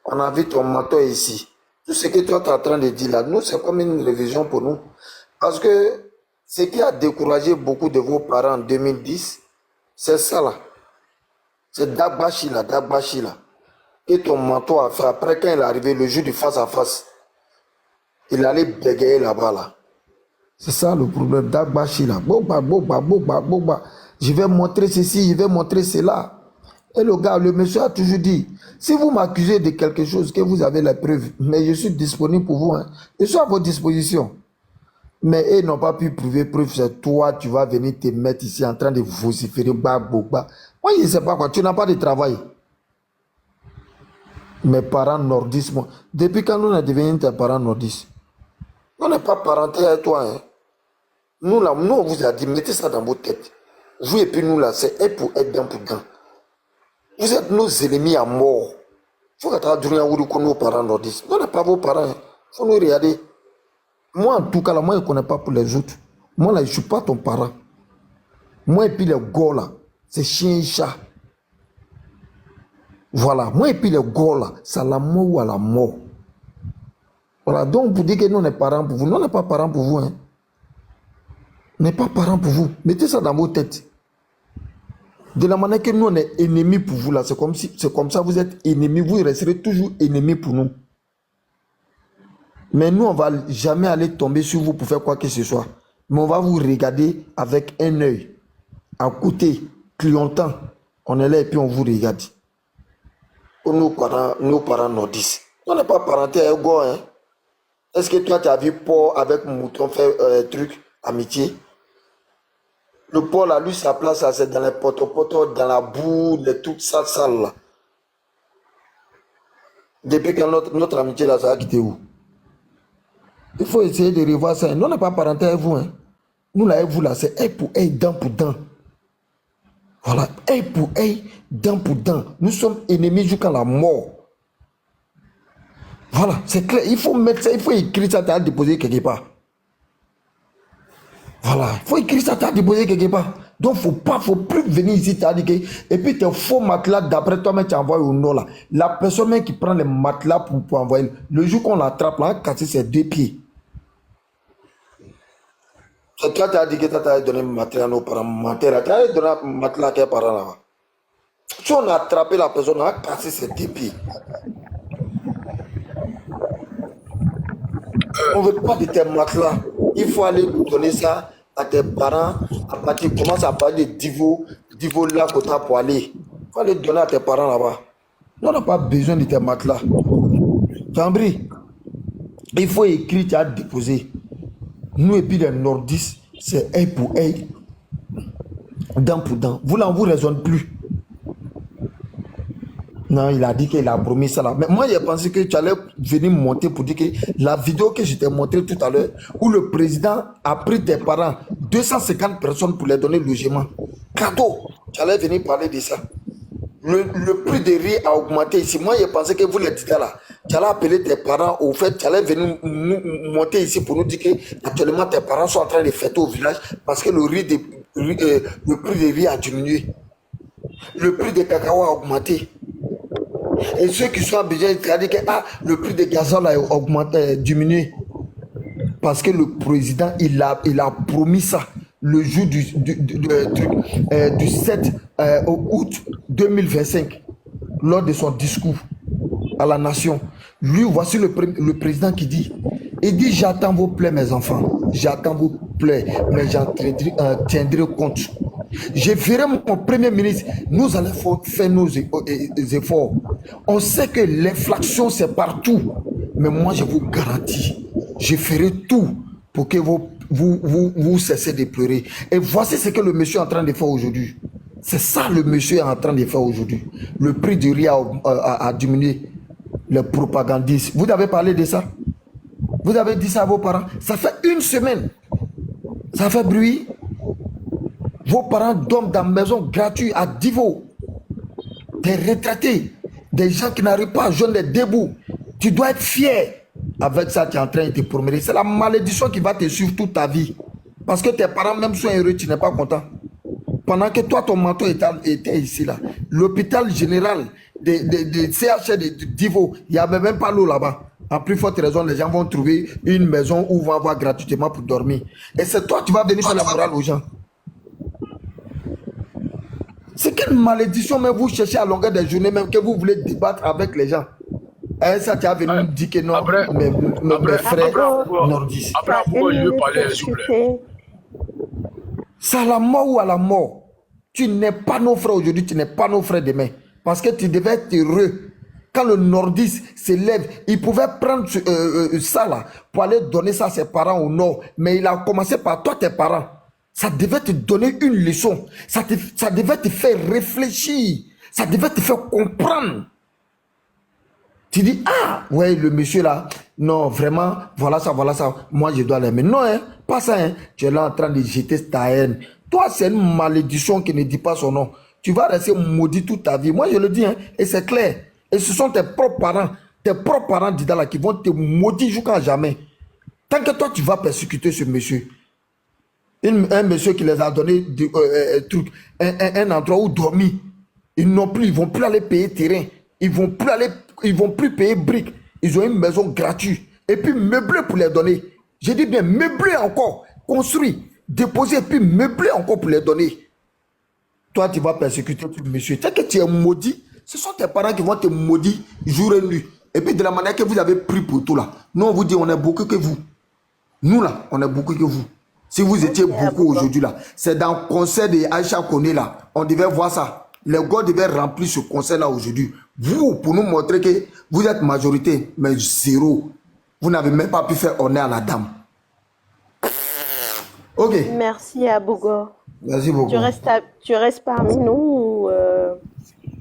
I: On a vu ton mentor ici. Tout ce que toi tu es en train de dire là, nous, c'est comme une révision pour nous. Parce que ce qui a découragé beaucoup de vos parents en 2010, c'est ça là. C'est Dagbashi là. Et ton mentor a fait, après quand il est arrivé, le jour du face à face, il allait bégayer là-bas là. C'est ça le problème, Dagbashi là. Boba. Je vais montrer ceci, je vais montrer cela. Et le gars, le monsieur a toujours dit, si vous m'accusez de quelque chose, que vous avez la preuve, mais je suis disponible pour vous. Hein. Je suis à votre disposition. Mais ils n'ont pas pu prouver preuve, c'est toi, tu vas venir te mettre ici en train de vociférer, Moi, je ne sais pas quoi, tu n'as pas de travail. Mes parents nordistes, moi, depuis quand nous on est devenus tes parents nordistes? On n'est pas parenté avec toi. Hein. Nous, là, nous, on vous a dit, mettez ça dans vos têtes. Vous et puis nous, là, c'est un pour être, dent pour dent. Vous êtes nos ennemis à mort. Il faut que tu aies nos parents nordistes. Nous, on n'est pas vos parents. Il faut nous regarder. Moi, en tout cas, là, moi, je ne connais pas pour les autres. Moi, là, je ne suis pas ton parent. Moi, et puis les gars, là, c'est chien et chat. Voilà. Moi, et puis les gars, là, c'est à la mort ou à la mort. Voilà. Donc, vous dites que nous, on est parents pour vous. Nous, on n'est pas parents pour vous. Hein. On n'est pas parents pour vous. Mettez ça dans vos têtes. De la manière que nous, on est ennemis pour vous, là, c'est comme ça, vous êtes ennemis. Vous resterez toujours ennemis pour nous. Mais nous, on ne va jamais aller tomber sur vous pour faire quoi que ce soit. Mais on va vous regarder avec un œil. À côté, clientant. On est là et puis on vous regarde. Pour nos parents nordistes. On n'est pas parenté à Ego, hein. Est-ce que toi, tu as vu Paul avec Mouton faire truc, amitié? Le Paul, là, lui, sa place, c'est dans les potos, dans la boue, les trucs sales là. Depuis que notre amitié, là, ça a quitté où? Il faut essayer de revoir ça. Nous, on n'est pas parenté avec vous. Hein. Nous, là, avec vous, là, c'est œil pour œil, dent pour dent. Voilà, œil pour œil, dent pour dent. Nous sommes ennemis jusqu'à la mort. Voilà, c'est clair. Il faut mettre ça, il faut écrire ça, tu as déposé quelque part. Voilà, il faut écrire ça, tu as déposé quelque part. Donc, faut plus venir ici, tu as dit que... Et puis, tes faux matelas, d'après toi, tu envoies au nord, là. La personne même qui prend les matelas pour envoyer, le jour qu'on l'attrape, là, casser ses 2 pieds. C'est toi, tu as dit que tu as donné un matelas à nos parents. Tu as donné un matelas à tes parents, là. Si on a attrapé la personne, on a cassé ses 2 pieds. On ne veut pas de tes matelas. Il faut aller donner ça à tes parents. À partir, commence à parler de Divo là que tu as pour aller. Il faut aller donner à tes parents là-bas. Nous, on n'a pas besoin de tes matelas. Cambri, il faut écrire, tu as déposé. Nous et puis les nordistes, c'est œil pour œil, dent pour dent. Vous là, on ne vous raisonne plus. Non, il a dit qu'il a promis ça là. Mais moi, j'ai pensé que tu allais venir monter pour dire que la vidéo que je t'ai montrée tout à l'heure, où le président a pris tes parents, 250 personnes pour les donner logement. Cadeau. Tu allais venir parler de ça. Le prix de riz a augmenté ici. Moi, j'ai pensé que vous les dites là. Tu allais appeler tes parents. Au fait, tu allais venir monter ici pour nous dire que actuellement tes parents sont en train de fêter au village parce que le prix de riz a diminué. Le prix de cacao a augmenté. Et ceux qui sont habitués, c'est-à-dire que le prix de gazole a augmenté, diminué. Parce que le président, il a promis ça le jour du 7 août 2025, lors de son discours à la nation. Lui, voici le président qui dit, il dit, j'attends vos plaies, mes enfants. J'attends vos plaît, mais j'en tiendrai compte. Je verrai mon premier ministre. Nous allons faire nos efforts. On sait que l'inflation, c'est partout. Mais moi, je vous garantis, je ferai tout pour que vous cessez de pleurer. Et voici ce que le monsieur est en train de faire aujourd'hui. C'est ça le monsieur est en train de faire aujourd'hui. Le prix du riz a diminué. Les propagandistes. Vous avez parlé de ça? Vous avez dit ça à vos parents? Ça fait une semaine. Ça fait bruit. Vos parents dorment dans la maison gratuite à Divo. Des retraités. Des gens qui n'arrivent pas à joindre les debout. Tu dois être fier. Avec ça, tu es en train de te promener. C'est la malédiction qui va te suivre toute ta vie. Parce que tes parents même sont heureux, tu n'es pas content. Pendant que toi, ton menton était ici, là. L'hôpital général de CHR de Divo, il n'y avait même pas l'eau là-bas. En plus forte raison, les gens vont trouver une maison où vont avoir gratuitement pour dormir. Et c'est toi qui vas venir faire la morale aux gens. C'est quelle malédiction, mais vous cherchez à longueur des journées, même que vous voulez débattre avec les gens. Et ça, tu as venu me dire que non,
G: après,
I: mes frères nordistes.
G: Après, pourquoi je veux parler, s'il vous plaît?
I: C'est à la mort ou à la mort. Tu n'es pas nos frères aujourd'hui, tu n'es pas nos frères demain. Parce que tu devais être heureux. Quand le nordiste s'élève, il pouvait prendre ça là pour aller donner ça à ses parents au nord. Mais il a commencé par toi, tes parents. Ça devait te donner une leçon. Ça devait te faire réfléchir. Ça devait te faire comprendre. Tu dis, ah, ouais, le monsieur là, non, vraiment, voilà ça, moi je dois l'aimer. Non, hein, pas ça, hein. Tu es là en train de jeter ta haine. Toi, c'est une malédiction qui ne dit pas son nom. Tu vas rester maudit toute ta vie. Moi, je le dis, hein, et c'est clair. Et ce sont tes propres parents d'Ida là qui vont te maudire jusqu'à jamais. Tant que toi, tu vas persécuter ce monsieur. Un monsieur qui les a donné un endroit où dormir. Ils n'ont plus, ils vont plus aller payer terrain. Ils vont plus payer briques. Ils ont une maison gratuite. Et puis meublé pour les donner. Je dis bien meublé encore. Construit, déposé et puis meublé encore pour les donner. Toi, tu vas persécuter ce monsieur. Tant que tu es maudit, ce sont tes parents qui vont te maudire jour et nuit. Et puis de la manière que vous avez pris pour tout là. Nous, on vous dit, on est beaucoup que vous. Nous là, on est beaucoup que vous. Si vous étiez beaucoup aujourd'hui là, c'est dans le concert de Aïcha Koné là. On devait voir ça. Les gars devaient remplir ce concert là aujourd'hui. Vous, pour nous montrer que vous êtes majorité, mais zéro. Vous n'avez même pas pu faire honneur à la dame. Ok.
F: Merci à Bougo.
I: Merci beaucoup.
F: Tu restes parmi nous ou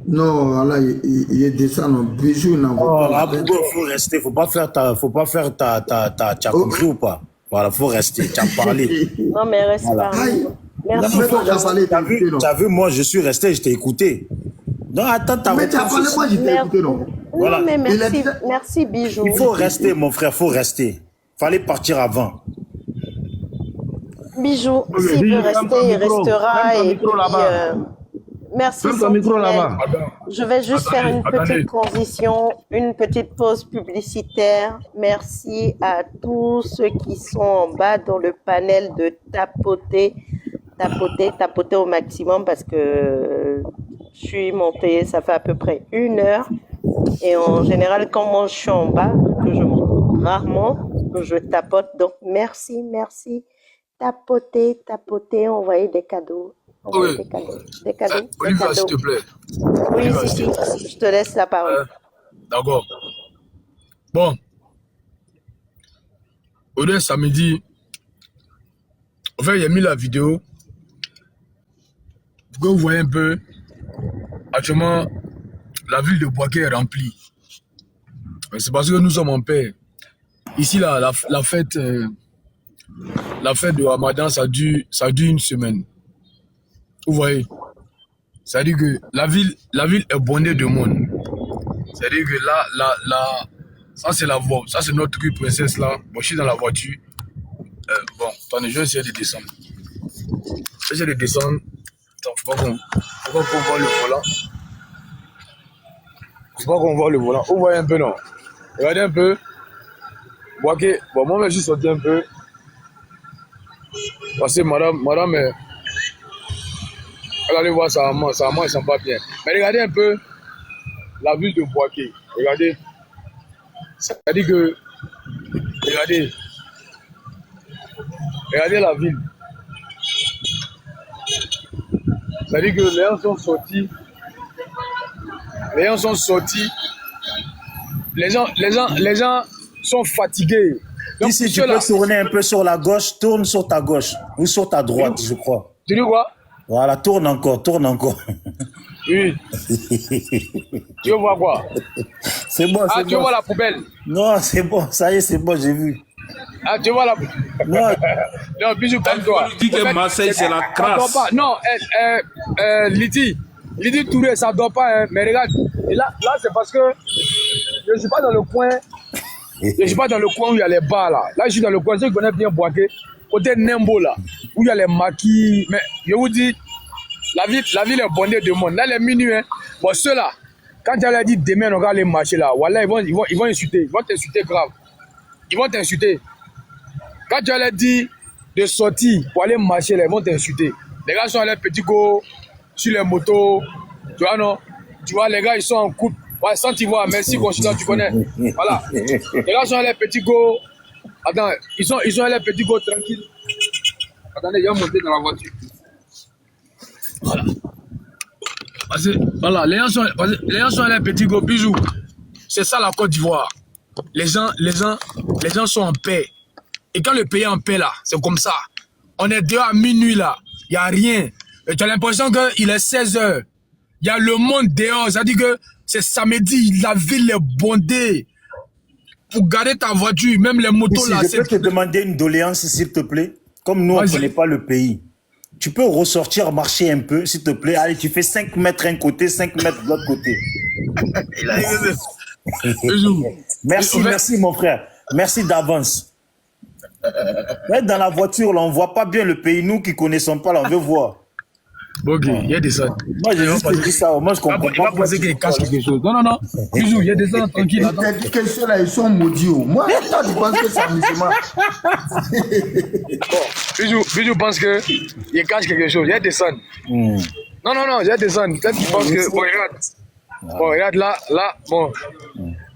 I: Non, là, il est descendu. Bijou, non.
C: Oh, là, Bougo, il faut rester. Faut pas faire ta. Tu as compris ou pas? Voilà, faut rester. Tu as parlé.
F: Non, mais reste parmi nous. Merci.
C: Tu as vu, moi, je suis resté, je t'ai écouté. Non, attends,
I: mais tu as parlé, moi, je t'ai écouté, non?
F: Voilà. Non, mais merci, Bijou.
C: Il faut rester, mon frère, faut rester. Fallait partir avant.
F: Bijou, s'il veut rester, il restera. Et puis, merci. Je vais juste faire une petite transition, une petite pause publicitaire. Merci à tous ceux qui sont en bas dans le panel de tapoter au maximum parce que je suis montée, ça fait à peu près 1 heure. Et en général, quand moi je suis en bas, que je monte rarement, que je tapote. Donc merci. Tapoter, envoyer des cadeaux. Des cadeaux.
G: Olivia, s'il te plaît.
F: Oui, si, je te laisse la parole.
G: D'accord. Bon. Au samedi, en fait, il a mis la vidéo. Vous voyez un peu, actuellement, la ville de Bouaké est remplie. C'est parce que nous sommes en paix. Ici, la fête de Ramadan, ça dure 1 semaine. Vous voyez? C'est-à-dire que la ville est bondée de monde. C'est-à-dire que là, ça c'est la voie, ça c'est notre rue princesse là. Bon, je suis dans la voiture. Bon, attendez, je vais essayer de descendre. Attends, faut pas qu'on voit le volant. Faut pas qu'on voit le volant. Vous voyez un peu, non? Regardez un peu. Ok, bon, moi, je suis sorti un peu. Parce que madame, elle allait voir sa maman, ils sont pas bien. Mais regardez un peu la ville de Bouaké. Regardez. Ça dit que, regardez, Regardez la ville. C'est-à-dire que les gens sont sortis. Les gens sont sortis. Les gens sont fatigués. Donc,
C: Ici, tu peux tourner un peu sur la gauche, tourne sur ta gauche ou sur ta droite, je crois.
G: Tu dis quoi?
C: Voilà, tourne encore, tourne encore.
G: Oui. Tu veux voir quoi?
C: C'est bon, c'est bon.
G: Tu veux voir la poubelle?
C: Non, c'est bon, ça y est, c'est bon, j'ai vu.
G: Ah, tu veux voir la poubelle?
C: Non.
G: Non, bisous, calme-toi.
A: Tu dis que Marseille, c'est la crasse.
G: Non, Lydie Touré, ça ne dort pas, hein. Mais regarde, et là c'est parce que je ne suis pas dans le coin. Je ne suis pas dans le coin où il y a les bars là. Là, je suis dans le coin, je connais bien Boaké, côté Nembo là, où il y a les maquis. Mais je vous dis, la ville est bondée de monde. Là, les minuit, hein. Bon, ceux-là, quand tu as dit demain, on va aller marcher là, voilà, ils vont insulter. Ils vont t'insulter grave. Ils vont t'insulter. Quand tu as dit de sortir pour aller marcher là, ils vont t'insulter. Les gars sont allés petits go sur les motos. Tu vois, non? Tu vois, les gars, ils sont en couple. Ouais, sans t'y voir, merci, consultant, tu connais. Voilà. Les gars sont allés petits go. Attends, ils sont allés petits go tranquille. Attendez, ils vont monter dans la voiture. Voilà. Parce que, voilà, les gens sont allés petits go, bisous. C'est ça la Côte d'Ivoire. Les gens sont en paix. Et quand le pays est en paix là, c'est comme ça. On est dehors à minuit là, il n'y a rien. Et tu as l'impression qu'il est 16h. Il y a le monde dehors, ça dit que c'est samedi, la ville est bondée. Pour garder ta voiture, même les motos
C: Ici,
G: là.
C: je peux te demander une doléance, s'il te plaît. Comme nous, on ne connaît pas le pays. Tu peux ressortir, marcher un peu, s'il te plaît. Allez, tu fais 5 mètres d'un côté, 5 mètres de l'autre côté. Merci mon frère. Merci d'avance. Mais dans la voiture, là, on ne voit pas bien le pays. Nous qui ne connaissons pas, là, on veut voir.
G: Ok, il y a des ça.
C: Moi, j'ai juste dit ça. Moi, je comprends pas.
G: Il va penser qu'il cache quelque chose. Non. Bisous, il y a des ça, tranquille.
I: Il t'a dit que ceux-là, ils sont maudits. Moi, toi, tu penses que c'est un musulman.
G: Bon, Bisous pense qu'il cache quelque chose. Il y a des ça. Non, il y a des ça. Peut-être qu'il pense que. Bon, regarde. Bon, regarde là, bon.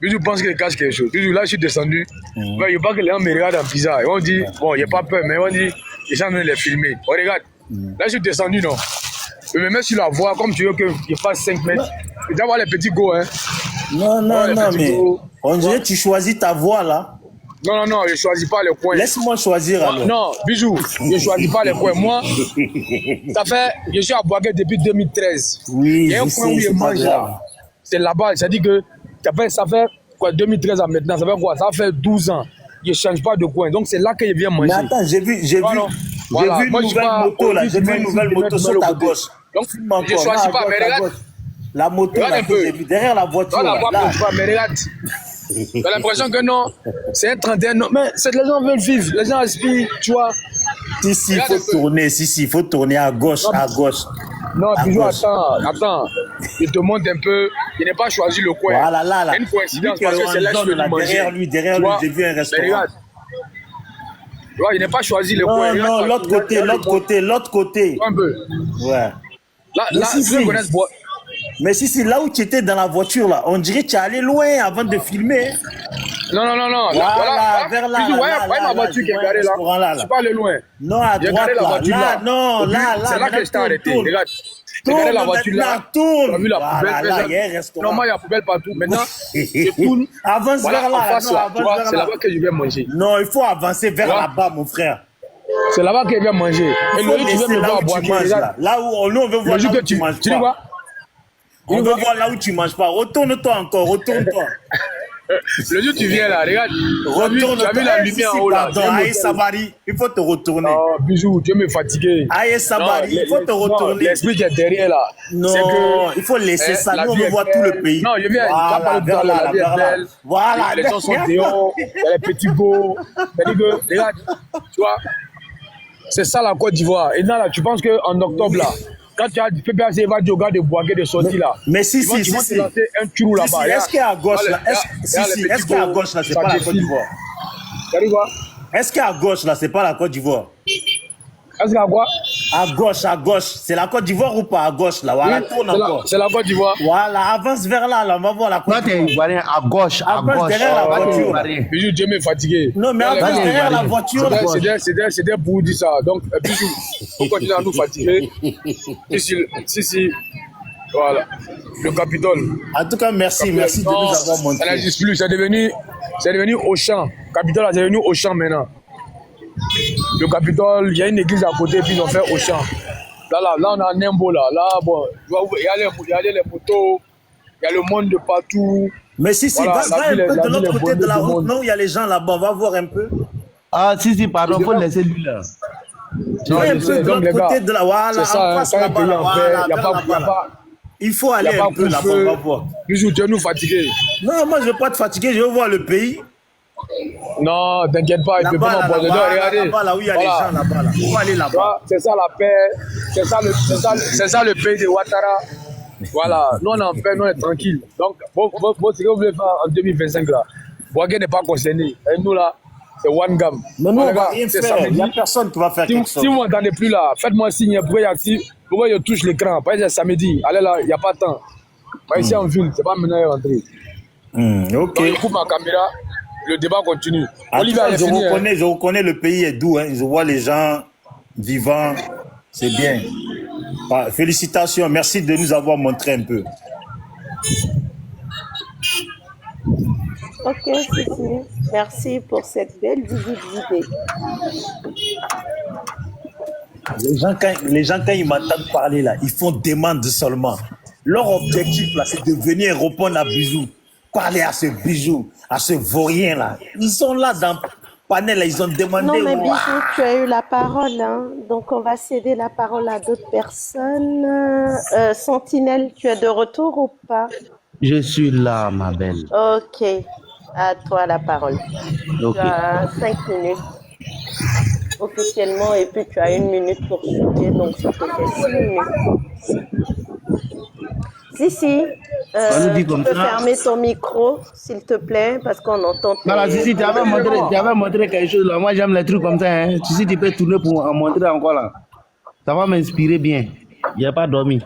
G: Bisous pense qu'il cache quelque chose. Bisous, là, je suis descendu. Mais il n'y a pas que les gens me regardent en bizarre. Ils vont dire, bon, il n'y a pas peur, mais ils vont dire, les gens veulent les filmer. Bon, regarde. Là, je suis descendu, non. Je me mets sur la voie, comme tu veux qu'il fasse 5 mètres. Tu dois voir les petits go, hein.
C: Non, mais on dirait que tu choisis ta voie, là.
G: Non, je ne choisis pas le coin.
C: Laisse-moi choisir, alors.
G: Non, Bisous, je ne choisis pas le coin. Moi, ça fait, je suis à Boaké depuis 2013.
C: Oui,
G: il y a un coin où je mange là. C'est là-bas, c'est-à-dire que ça fait quoi, 2013 à maintenant, ça fait quoi? Ça fait 12 ans. Je ne change pas de coin. Donc, c'est là que je viens manger.
C: Mais attends, j'ai vu une nouvelle moto, là. J'ai vu une nouvelle moto sur ta gauche.
G: Donc, je ne choisis pas, mais regarde.
C: La moto, là, j'ai vu derrière la voiture.
G: Là, mais regarde. J'ai l'impression que non, c'est un 31. Non, mais les gens veulent vivre, les gens aspirent, tu vois.
C: Si, il faut tourner, il faut tourner à gauche, à gauche.
G: Non, toujours attends. Je te montre un peu. Il n'a pas choisi le coin.
C: Voilà, là.
G: Il y a une coïncidence parce que c'est là que je veux manger.
C: Derrière lui, j'ai vu un restaurant.
G: Regarde. Tu vois, il n'a pas choisi le coin.
C: Non, l'autre côté.
G: Un peu.
C: Ouais.
G: Là, je connais ce bois.
C: Mais si, là où tu étais dans la voiture, là, on dirait que tu es allé loin avant de filmer.
G: Non.
C: Voilà, vers là.
G: Ouais, ma voiture qui est garée là. Je suis pas allé loin.
C: Non, à droite, là. Non, là.
G: C'est là que je t'ai arrêté. Regarde. J'ai garé la voiture là.
C: Tourne.
G: Tu as vu la poubelle.
C: Là, il y a un restaurant.
G: Normalement, il y a poubelle partout. Maintenant, je tourne.
C: Avance vers là.
G: C'est là-bas que je vais manger.
C: Non, il faut avancer vers là-bas, mon frère.
G: C'est là-bas que je vais manger. Et le tu veux me voir boire.
C: Là où nous, on veut voir là où tu manges pas.
G: Tu vois?
C: On veut voir là où tu manges pas. Retourne-toi encore, retourne-toi.
G: Le jour où tu viens là, regarde.
C: Retourne-toi.
G: Tu as vu la lumière en haut là.
C: Aïe Sabari, il faut te retourner.
G: Oh, bisous, tu veux me fatiguer.
C: Aïe Sabari, il faut te retourner.
G: L'esprit qui est derrière là.
C: Non, il faut laisser ça. Nous, on veut voir tout le pays.
G: Non, je viens. La vie est belle.
C: Voilà.
G: Les gens sont dehors. Il y a les petits beaux. C'est-à-dire que, regarde, tu vois, c'est ça la Côte d'Ivoire. Et là, tu penses qu'en octobre là, quand tu as fait bien, il va dire au gars de Boaké de sortir là.
C: Mais si.
G: Ils vont te lancer un trou là-bas.
C: Est-ce qu'il y a à gauche là? Est-ce qu'il y a à gauche là? C'est pas la Côte d'Ivoire.
G: Tu quoi?
C: Est-ce qu'il y a à gauche là? C'est pas la Côte d'Ivoire.
G: Est-ce qu'à quoi?
C: À gauche. C'est la Côte d'Ivoire ou pas? À gauche, là. Voilà,
G: Oui,
C: tourne encore.
G: c'est la Côte d'Ivoire.
C: Voilà, avance vers là, on va voir la Côte
E: Toi, t'es
C: d'Ivoire.
E: Ivoirien à gauche, à
C: Avance
E: gauche.
C: derrière la
E: Toi, t'es
C: voiture.
E: Ivoirien.
G: Bijou, Dieu m'est fatigué.
C: Non, mais avance
E: Allez,
C: derrière la
E: allez.
C: voiture.
G: C'était pour vous dire ça. Donc, Bijou, on continue à nous fatiguer. Si. Voilà. Le Capitole.
C: En tout cas, merci de nous avoir
G: Ça
C: montré.
G: n'existe plus. C'est devenu Auchan. Capitole est devenu Auchan maintenant. Le Capitole, il y a une église à côté, puis ils ont fait Auchan. Là, on a un Nembo là. Là, bon, il y a les motos, il y a le monde de partout.
C: Mais si,
G: Voilà,
C: va un peu de l'autre côté de la route.
G: monde.
C: Non, il y a les gens là-bas. On va voir un peu.
E: Ah, si, pardon, faut laisser lui là.
C: Va un peu de l'autre côté de la. Voilà,
G: c'est ça,
C: en face
G: quand un
C: là-bas.
G: pays en paix,
C: Voilà,
G: il n'y a
C: vers
G: pas.
C: là-bas. Il faut aller
G: pas
C: un peu là-bas. On va voir.
G: Bijou, tu es nous fatigués.
C: Non, moi, je ne veux pas te fatiguer. Je veux voir le pays.
G: Non, t'inquiète pas, il peut pas m'empoisonner. Regardez.
C: Là-bas, là où il y a les gens là-bas. Là. Il faut aller là-bas.
G: C'est ça la paix, c'est ça le pays de Ouattara. Voilà, nous on est en paix, nous on est tranquille. Donc, ce que vous voulez faire en 2025 là, Boagué n'est pas concerné. Et nous là, c'est one gam.
C: Mais nous, on
G: Les
C: va
G: gars,
C: rien
G: c'est
C: faire. Il
G: samedi.
C: n'y a personne qui va faire quelque chose.
G: Si vous m'entendez plus là, faites-moi signe, pourquoi je touche l'écran. Par exemple, samedi, allez là, il n'y a pas de temps. Ici en ville, c'est pas maintenant à rentrer.
C: Ok.
G: Donc, je coupe ma caméra, le débat continue.
C: En
G: Olivier
C: tout cas,
G: est fini.
C: je reconnais le pays est doux. Hein. Je vois les gens vivants. C'est bien. Félicitations. Merci de nous avoir montré un peu.
F: Ok, Cécile. Merci pour cette belle visibilité.
C: Les gens, quand ils m'entendent parler là, ils font demande seulement. Leur objectif là, c'est de venir répondre à Bijou. Parler à ce Bijou, à ce vaurien là. Ils sont là dans le panel là, ils ont demandé.
F: Non, mais
C: Ouah.
F: Bijou, tu as eu la parole, hein. Donc on va céder la parole à d'autres personnes. Sentinelle, tu es de retour ou pas?
E: Je suis là, ma belle.
F: Ok, à toi la parole.
E: Ok.
F: Tu as 5 minutes officiellement et puis tu as 1 minute pour chuter, donc ça te fait 6 minutes. Si,
E: On nous dit
F: tu
E: comme
F: peux
E: ça.
F: fermer ton micro, s'il te plaît, parce qu'on entend tes...
E: Voilà, si, tu avais montré quelque chose là. Moi, j'aime les trucs comme ça. Hein. Tu peux tourner pour en montrer encore là. Ça va m'inspirer bien. Il n'a pas dormi.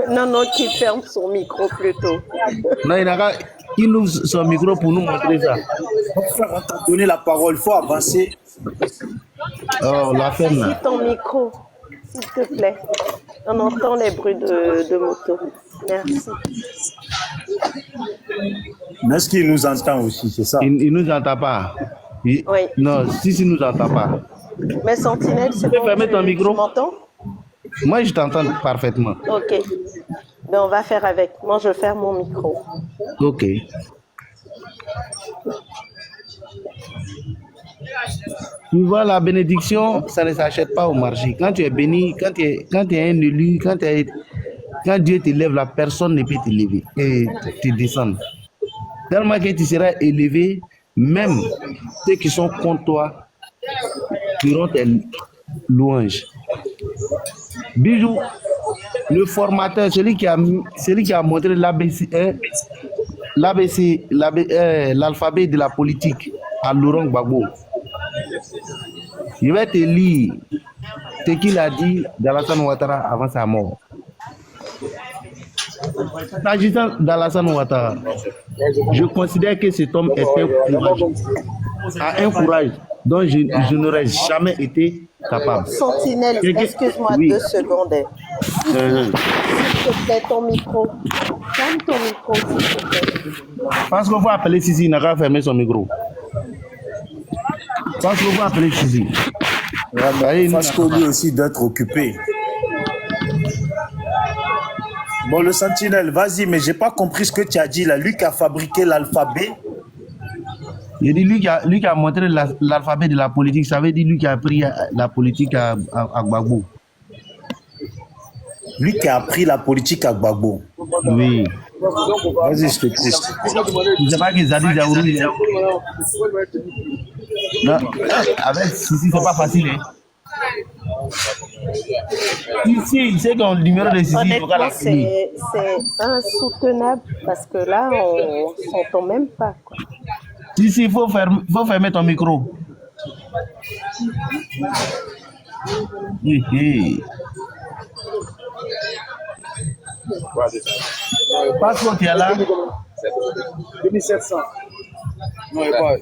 F: Non, qu'il ferme son micro plutôt.
E: Non, il n'a qu'à. Il ouvre son micro pour nous montrer ça.
C: On t'a donné la parole, il faut avancer.
E: Oh, la ferme là.
F: Si ton micro, s'il te plaît. On entend les bruits de moto. Merci.
C: Mais est-ce qu'il nous entend aussi, c'est ça?
E: Il nous entend pas.
F: Oui.
E: Non, si nous entend pas.
F: Mais Sentinelle, c'est
E: Tu peux
F: bon,
E: fermer ton micro?
F: tu m'entends?
E: Moi, je t'entends parfaitement.
F: Ok. Ben, on va faire avec. Moi, je ferme mon micro.
E: Ok. Tu vois, la bénédiction, ça ne s'achète pas au marché. Quand tu es béni, quand tu es un élu, quand Dieu t'élève, la personne ne peut t'élever et te descendre. Tellement que tu seras élevé, même ceux qui sont contre toi feront tes louanges. Bijou, le formateur, celui qui a montré l'alphabet de la politique à Laurent Gbagbo. Je vais te lire ce qu'il a dit d'Alassane Ouattara avant sa mort. S'agissant d'Alassane Ouattara, je considère que cet homme est un courage dont je n'aurais jamais été capable.
F: Sentinelle, excuse-moi
E: Oui.
F: 2 secondes. S'il te plaît, ton micro. Ferme ton micro, s'il te plaît.
E: Parce qu'on va appeler Sisi, il n'a qu'à fermer son micro. Parce qu'on va appeler Sisi.
C: Parce que lui aussi doit être occupé. Bon, le Sentinelle, vas-y, mais j'ai pas compris ce que tu as dit là. Lui qui a fabriqué l'alphabet.
E: Il dit lui qui a montré l'alphabet de la politique, ça veut dire lui qui a appris la politique à Gbagbo.
C: Lui qui a appris la politique à Gbagbo.
E: Oui.
C: Vas-y, je te triste.
E: Je ne sais pas que Zadi Zaouri. Non, avec Sisi, c'est pas facile. Hein. Sisi, c'est qu'on le numéro de Sisi, il faut qu'à la
F: Honnêtement, c'est insoutenable parce que là, on s'entend même pas, quoi.
E: Sisi, il faut fermer ton micro. Hi, hi. Passeport, tu es là?
G: 2700. Non, il pas.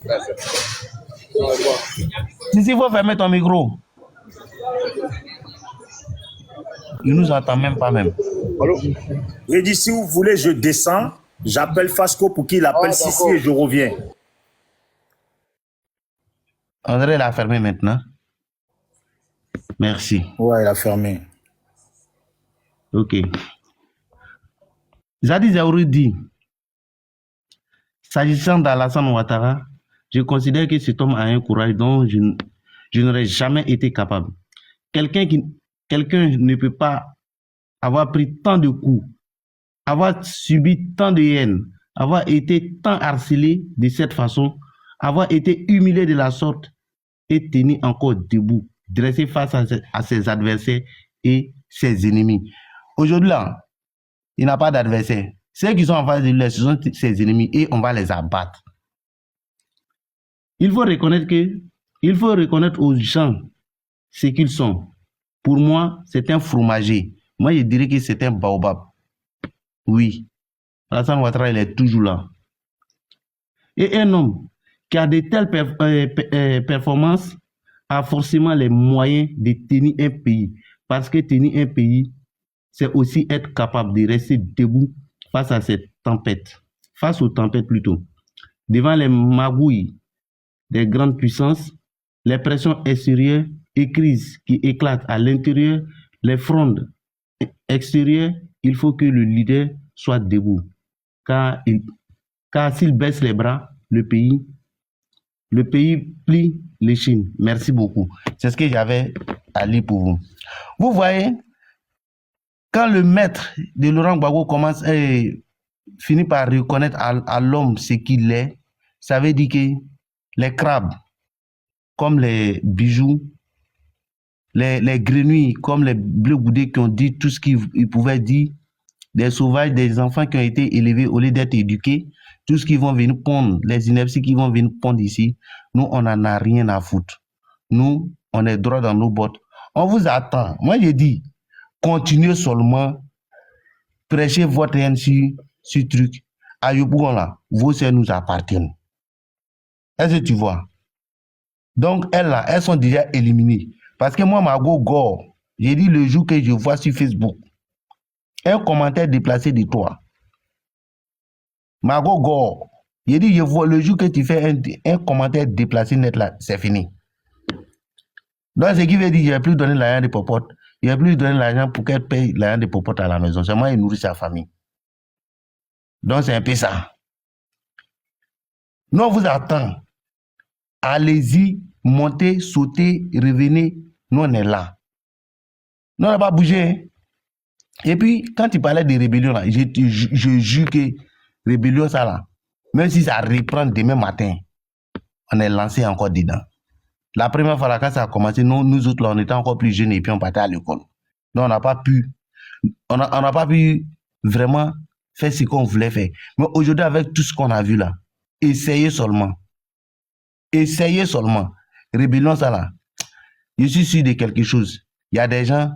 E: Si, il faut fermer ton micro. Il nous entend même pas même.
G: Allô?
C: J'ai dit, si vous voulez, je descends, j'appelle Fasco pour qu'il appelle Sissi et je reviens.
E: André l'a fermé maintenant. Merci.
C: Ouais, il a fermé.
E: Ok. Zadi Zaouri dit, s'agissant d'Alassane Ouattara, je considère que cet homme a un courage dont je n'aurais jamais été capable. Quelqu'un ne peut pas avoir pris tant de coups, avoir subi tant de haine, avoir été tant harcelé de cette façon, avoir été humilié de la sorte et tenir encore debout, dressé face à ses adversaires et ses ennemis. Aujourd'hui, là, il n'a pas d'adversaire. Ceux qui sont en face de lui, ce sont ses ennemis et on va les abattre. Il faut reconnaître aux gens ce qu'ils sont. Pour moi, c'est un fromager. Moi, je dirais que c'est un baobab. Oui. Alassane Ouattara, il est toujours là. Et un homme qui a de telles performances a forcément les moyens de tenir un pays. Parce que tenir un pays, c'est aussi être capable de rester debout face à cette tempête. Face aux tempêtes plutôt. Devant les magouilles des grandes puissances, les pressions extérieures et crises qui éclatent à l'intérieur, les frondes extérieures, il faut que le leader soit debout. Car s'il baisse les bras, le pays plie l'échine. Merci beaucoup. C'est ce que j'avais à lire pour vous. Vous voyez, quand le maître de Laurent Gbagbo finit par reconnaître à l'homme ce qu'il est, ça veut dire que les crabes, comme les bijoux, les grenouilles, comme les bleus boudés qui ont dit tout ce qu'ils pouvaient dire, des sauvages, des enfants qui ont été élevés au lieu d'être éduqués, tout ce qui vont venir pondre, les inerties qui vont venir pondre ici, nous, on n'en a rien à foutre. Nous, on est droit dans nos bottes. On vous attend. Moi, je dis, continuez seulement, prêchez votre haine sur truc. À Yopougon, là, vos sœurs nous appartiennent. Est-ce que tu vois? Donc, elles sont déjà éliminées. Parce que moi, Margot Gore, j'ai dit le jour que je vois sur Facebook, un commentaire déplacé de toi. Margot Gore, j'ai dit, je vois le jour que tu fais un commentaire déplacé net là, c'est fini. Donc, ce qui veut dire que je ne vais plus donner l'argent de popote. Je ne vais plus donner l'argent pour qu'elle paye l'argent de popote à la maison. C'est moi qui nourrit sa famille. Donc, c'est un peu ça. Nous, on vous attend. Allez-y, montez, sautez, revenez. Nous, on est là. Nous, on n'a pas bougé. Hein? Et puis, quand tu parlais de rébellion, là, je jure que rébellion, ça là, même si ça reprend demain matin, on est lancé encore dedans. La première fois, là, quand ça a commencé, nous autres, là, on était encore plus jeunes et puis on partait à l'école. Donc, on n'a pas pu vraiment faire ce qu'on voulait faire. Mais aujourd'hui, avec tout ce qu'on a vu là, essayez seulement. Essayez seulement. Rébellion, ça là. Je suis sûr de quelque chose. Il y a des gens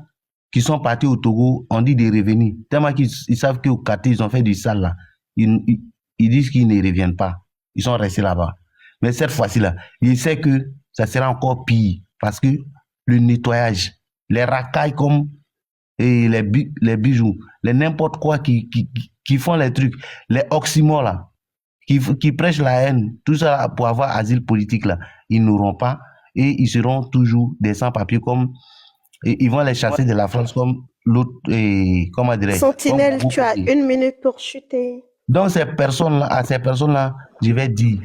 E: qui sont partis au Togo, on dit de revenir. Tellement qu'ils savent qu'au quartier, ils ont fait du sale là. Ils disent qu'ils ne reviennent pas. Ils sont restés là-bas. Mais cette fois-ci là, je sais que ça sera encore pire. Parce que le nettoyage, les racailles comme les bijoux, les n'importe quoi qui font les trucs, les oxymores là, qui prêchent la haine, tout ça là, pour avoir asile politique là, ils n'auront pas et ils seront toujours des sans-papiers comme ils vont les chasser de la France comme l'autre, comment dirais-je.
F: Sentinelle, tu as 1 minute pour chuter.
E: Donc à ces personnes-là, je vais dire,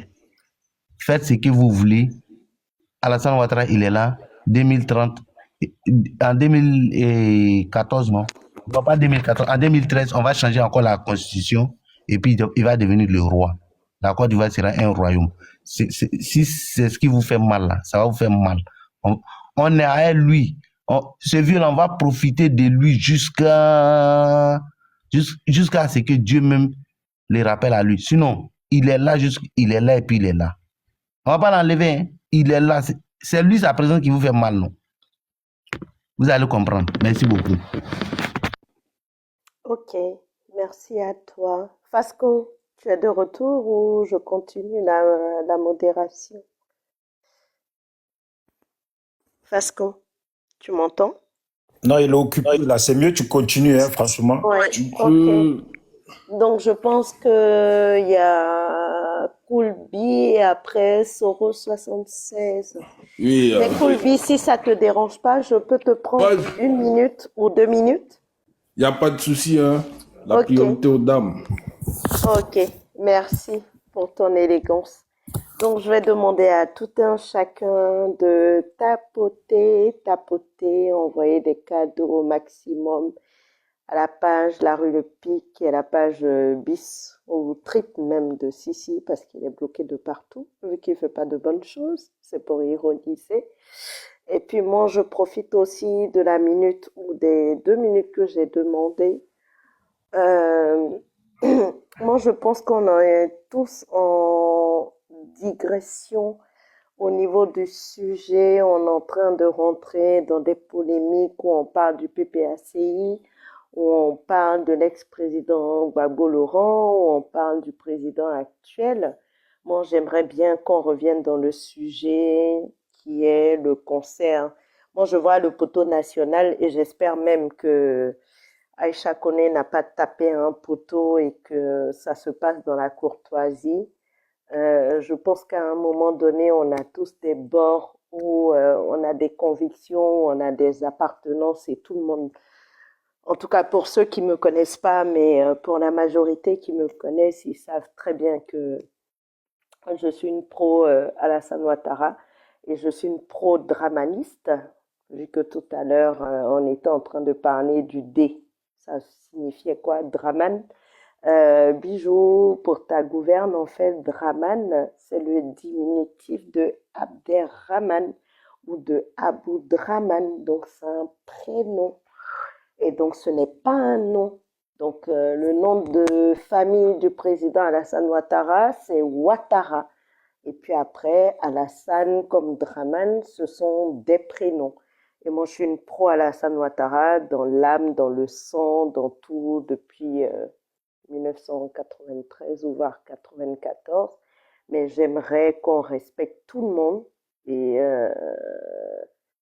E: faites ce que vous voulez. Alassane Ouattara, il est là, 2030, en 2014, non, pas 2014, en 2013, on va changer encore la constitution et puis il va devenir le roi. La Côte d'Ivoire sera un royaume. Si c'est ce qui vous fait mal là, ça va vous faire mal. On est à lui. Ce vieux-là, on va profiter de lui jusqu'à ce que Dieu même les rappelle à lui. Sinon, il est là et puis il est là. On va pas l'enlever. Hein. Il est là. C'est lui, sa présence qui vous fait mal, non? Vous allez comprendre. Merci beaucoup.
F: Ok, merci à toi. Fasco, tu es de retour ou je continue la modération? Fasco, tu m'entends?
C: Non, il est occupé là. C'est mieux, tu continues, hein, franchement.
F: Ouais, ok. Donc je pense que il y a Koulbi et après Soro 76.
A: Oui,
F: Mais Koulbi, si ça te dérange pas, je peux te prendre 1 minute ou 2 minutes.
A: il n'y a pas de souci, hein. La
F: Ok.
A: priorité aux dames.
F: Ok, merci pour ton élégance. Donc, je vais demander à tout un chacun de tapoter, envoyer des cadeaux au maximum à la page La Rue Le Pic et à la page bis ou trip même de Sissi parce qu'il est bloqué de partout vu qu'il fait pas de bonnes choses. C'est pour ironiser. Et puis moi, je profite aussi de la minute ou des 2 minutes que j'ai demandé. Moi, je pense qu'on est tous en digression au niveau du sujet. On est en train de rentrer dans des polémiques où on parle du PPACI, où on parle de l'ex-président Gbagbo Laurent, où on parle du président actuel. Moi, j'aimerais bien qu'on revienne dans le sujet qui est le concert. Moi, je vois le poteau national et j'espère même que Aïcha Koné n'a pas tapé un poteau et que ça se passe dans la courtoisie. Je pense qu'à un moment donné, on a tous des bords où on a des convictions, on a des appartenances et tout le monde, en tout cas pour ceux qui me connaissent pas, mais pour la majorité qui me connaissent, ils savent très bien que je suis une pro Alassane Ouattara et je suis une pro dramaniste, vu que tout à l'heure, on était en train de parler du D. Ça signifiait quoi, Draman? Bijou, pour ta gouverne, en fait, Draman, c'est le diminutif de Abderrahman ou de Abou Draman, donc c'est un prénom. Et donc ce n'est pas un nom. Donc le nom de famille du président Alassane Ouattara, c'est Ouattara. Et puis après, Alassane comme Draman, ce sont des prénoms. Et moi, je suis une pro Alassane Ouattara dans l'âme, dans le sang, dans tout, depuis 1993 ou voire 94. Mais j'aimerais qu'on respecte tout le monde. Et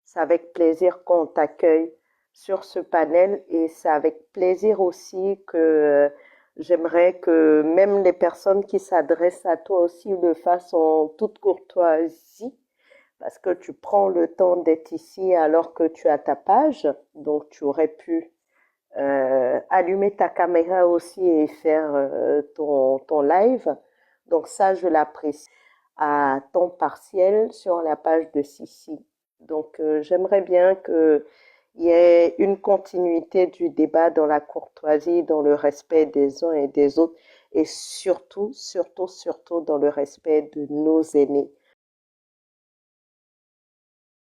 F: c'est avec plaisir qu'on t'accueille sur ce panel. Et c'est avec plaisir aussi que j'aimerais que même les personnes qui s'adressent à toi aussi le fassent en toute courtoisie, parce que tu prends le temps d'être ici alors que tu as ta page, donc tu aurais pu allumer ta caméra aussi et faire ton live. Donc ça, je l'apprécie à temps partiel sur la page de Sissi. Donc j'aimerais bien que il y ait une continuité du débat dans la courtoisie, dans le respect des uns et des autres, et surtout, surtout, surtout dans le respect de nos aînés.